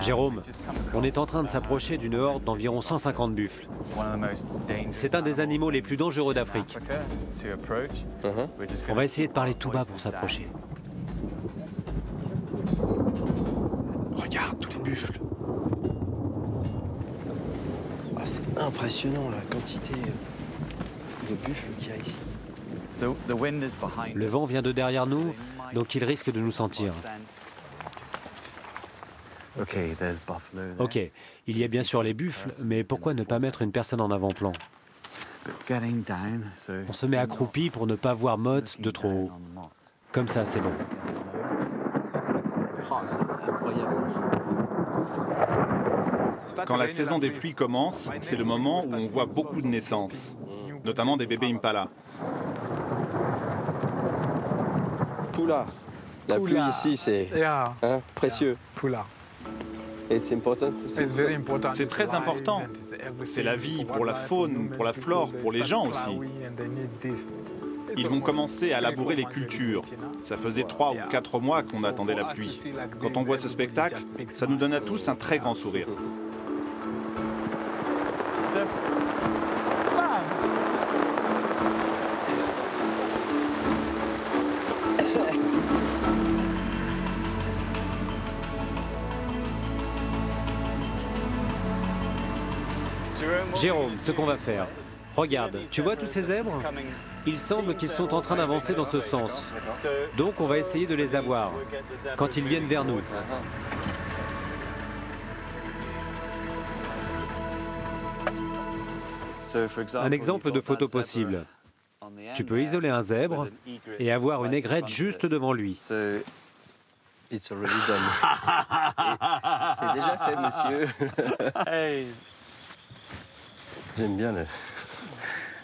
Jérôme, on est en train de s'approcher d'une horde d'environ 150 buffles. C'est un des animaux les plus dangereux d'Afrique. On va essayer de parler tout bas pour s'approcher. Regarde tous les buffles. Ah, c'est impressionnant la quantité de buffles qu'il y a ici. Le vent vient de derrière nous, donc il risque de nous sentir. Ok, il y a bien sûr les buffles, mais pourquoi ne pas mettre une personne en avant-plan? On se met accroupi pour ne pas voir Motz de trop haut. Comme ça, c'est bon. Quand la saison des pluies commence, c'est le moment où on voit beaucoup de naissances, notamment des bébés impala. Poula. La pluie ici, c'est précieux. C'est très important. C'est la vie pour la faune, pour la flore, pour les gens aussi. Ils vont commencer à labourer les cultures. Ça faisait 3 ou 4 mois qu'on attendait la pluie. Quand on voit ce spectacle, ça nous donne à tous un très grand sourire. Jérôme, ce qu'on va faire. Regarde, tu vois tous ces zèbres? Il semble qu'ils sont en train d'avancer dans ce sens. Donc on va essayer de les avoir, quand ils viennent vers nous. Un exemple de photo possible. Tu peux isoler un zèbre et avoir une aigrette juste devant lui. It's already done. C'est déjà fait, monsieur. J'aime bien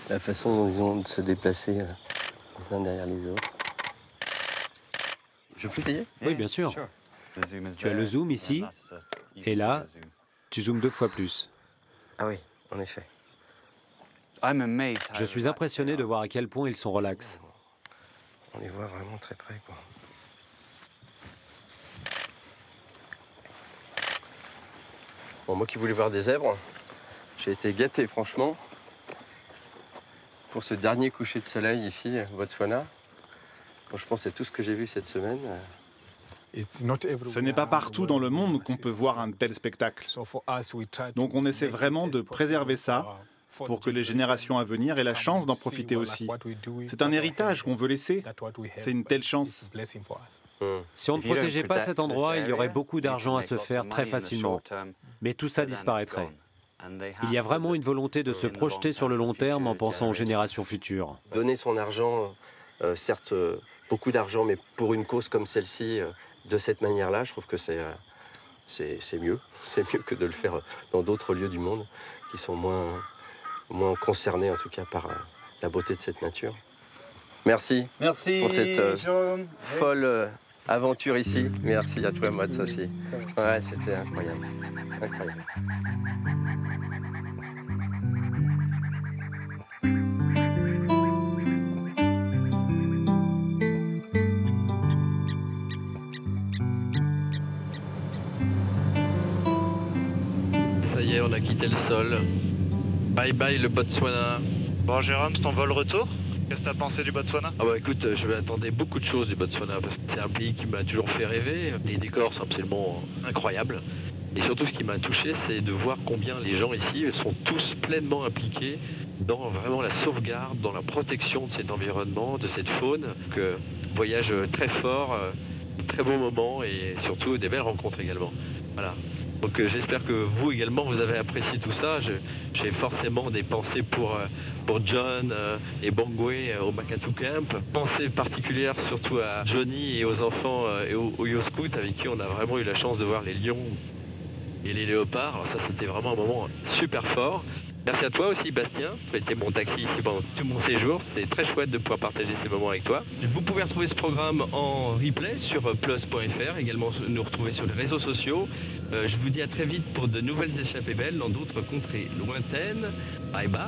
la façon dont ils ont de se déplacer les uns derrière les autres. Je peux essayer? Oui, bien sûr. Tu as le zoom ici, et là, tu zoomes 2 fois plus. Ah oui, en effet. Je suis impressionné de voir à quel point ils sont relax. On les voit vraiment très près, quoi. Bon, moi qui voulais voir des zèbres, j'ai été gâté, franchement, pour ce dernier coucher de soleil ici, au Botswana. Franchement, c'est tout ce que j'ai vu cette semaine. Ce n'est pas partout dans le monde qu'on peut voir un tel spectacle. Donc on essaie vraiment de préserver ça pour que les générations à venir aient la chance d'en profiter aussi. C'est un héritage qu'on veut laisser. C'est une telle chance. Si on ne protégeait pas cet endroit, il y aurait beaucoup d'argent à se faire très facilement. Mais tout ça disparaîtrait. Il y a vraiment une volonté de se projeter sur le long terme en pensant aux générations futures. Donner son argent, certes beaucoup d'argent, mais pour une cause comme celle-ci, de cette manière-là, je trouve que c'est mieux. C'est mieux que de le faire dans d'autres lieux du monde qui sont moins concernés, en tout cas, par la beauté de cette nature. Merci. Merci pour cette folle aventure ici. Merci à toi, Motz, aussi. Ouais, c'était incroyable. Incroyable. Ça y est, on a quitté le sol. Bye bye le Botswana. Bon Jérôme, c'est ton vol retour? Qu'est-ce que t'as pensé du Botswana? Ah bah écoute, je m'attendais beaucoup de choses du Botswana parce que c'est un pays qui m'a toujours fait rêver. Les décors sont absolument incroyables. Et surtout ce qui m'a touché, c'est de voir combien les gens ici sont tous pleinement impliqués dans vraiment la sauvegarde, dans la protection de cet environnement, de cette faune. Voyage très fort, très beaux moments et surtout des belles rencontres également. Voilà. Donc j'espère que vous également, vous avez apprécié tout ça. J'ai forcément des pensées pour John et Bangwe au Makatu Camp. Pensée particulière surtout à Johnny et aux enfants et aux Yo Scouts avec qui on a vraiment eu la chance de voir les lions et les léopards. Alors ça, c'était vraiment un moment super fort. Merci à toi aussi, Bastien. Tu as été mon taxi ici pendant tout mon séjour. C'était très chouette de pouvoir partager ces moments avec toi. Vous pouvez retrouver ce programme en replay sur plus.fr, également nous retrouver sur les réseaux sociaux. Je vous dis à très vite pour de nouvelles échappées belles dans d'autres contrées lointaines. Bye bye.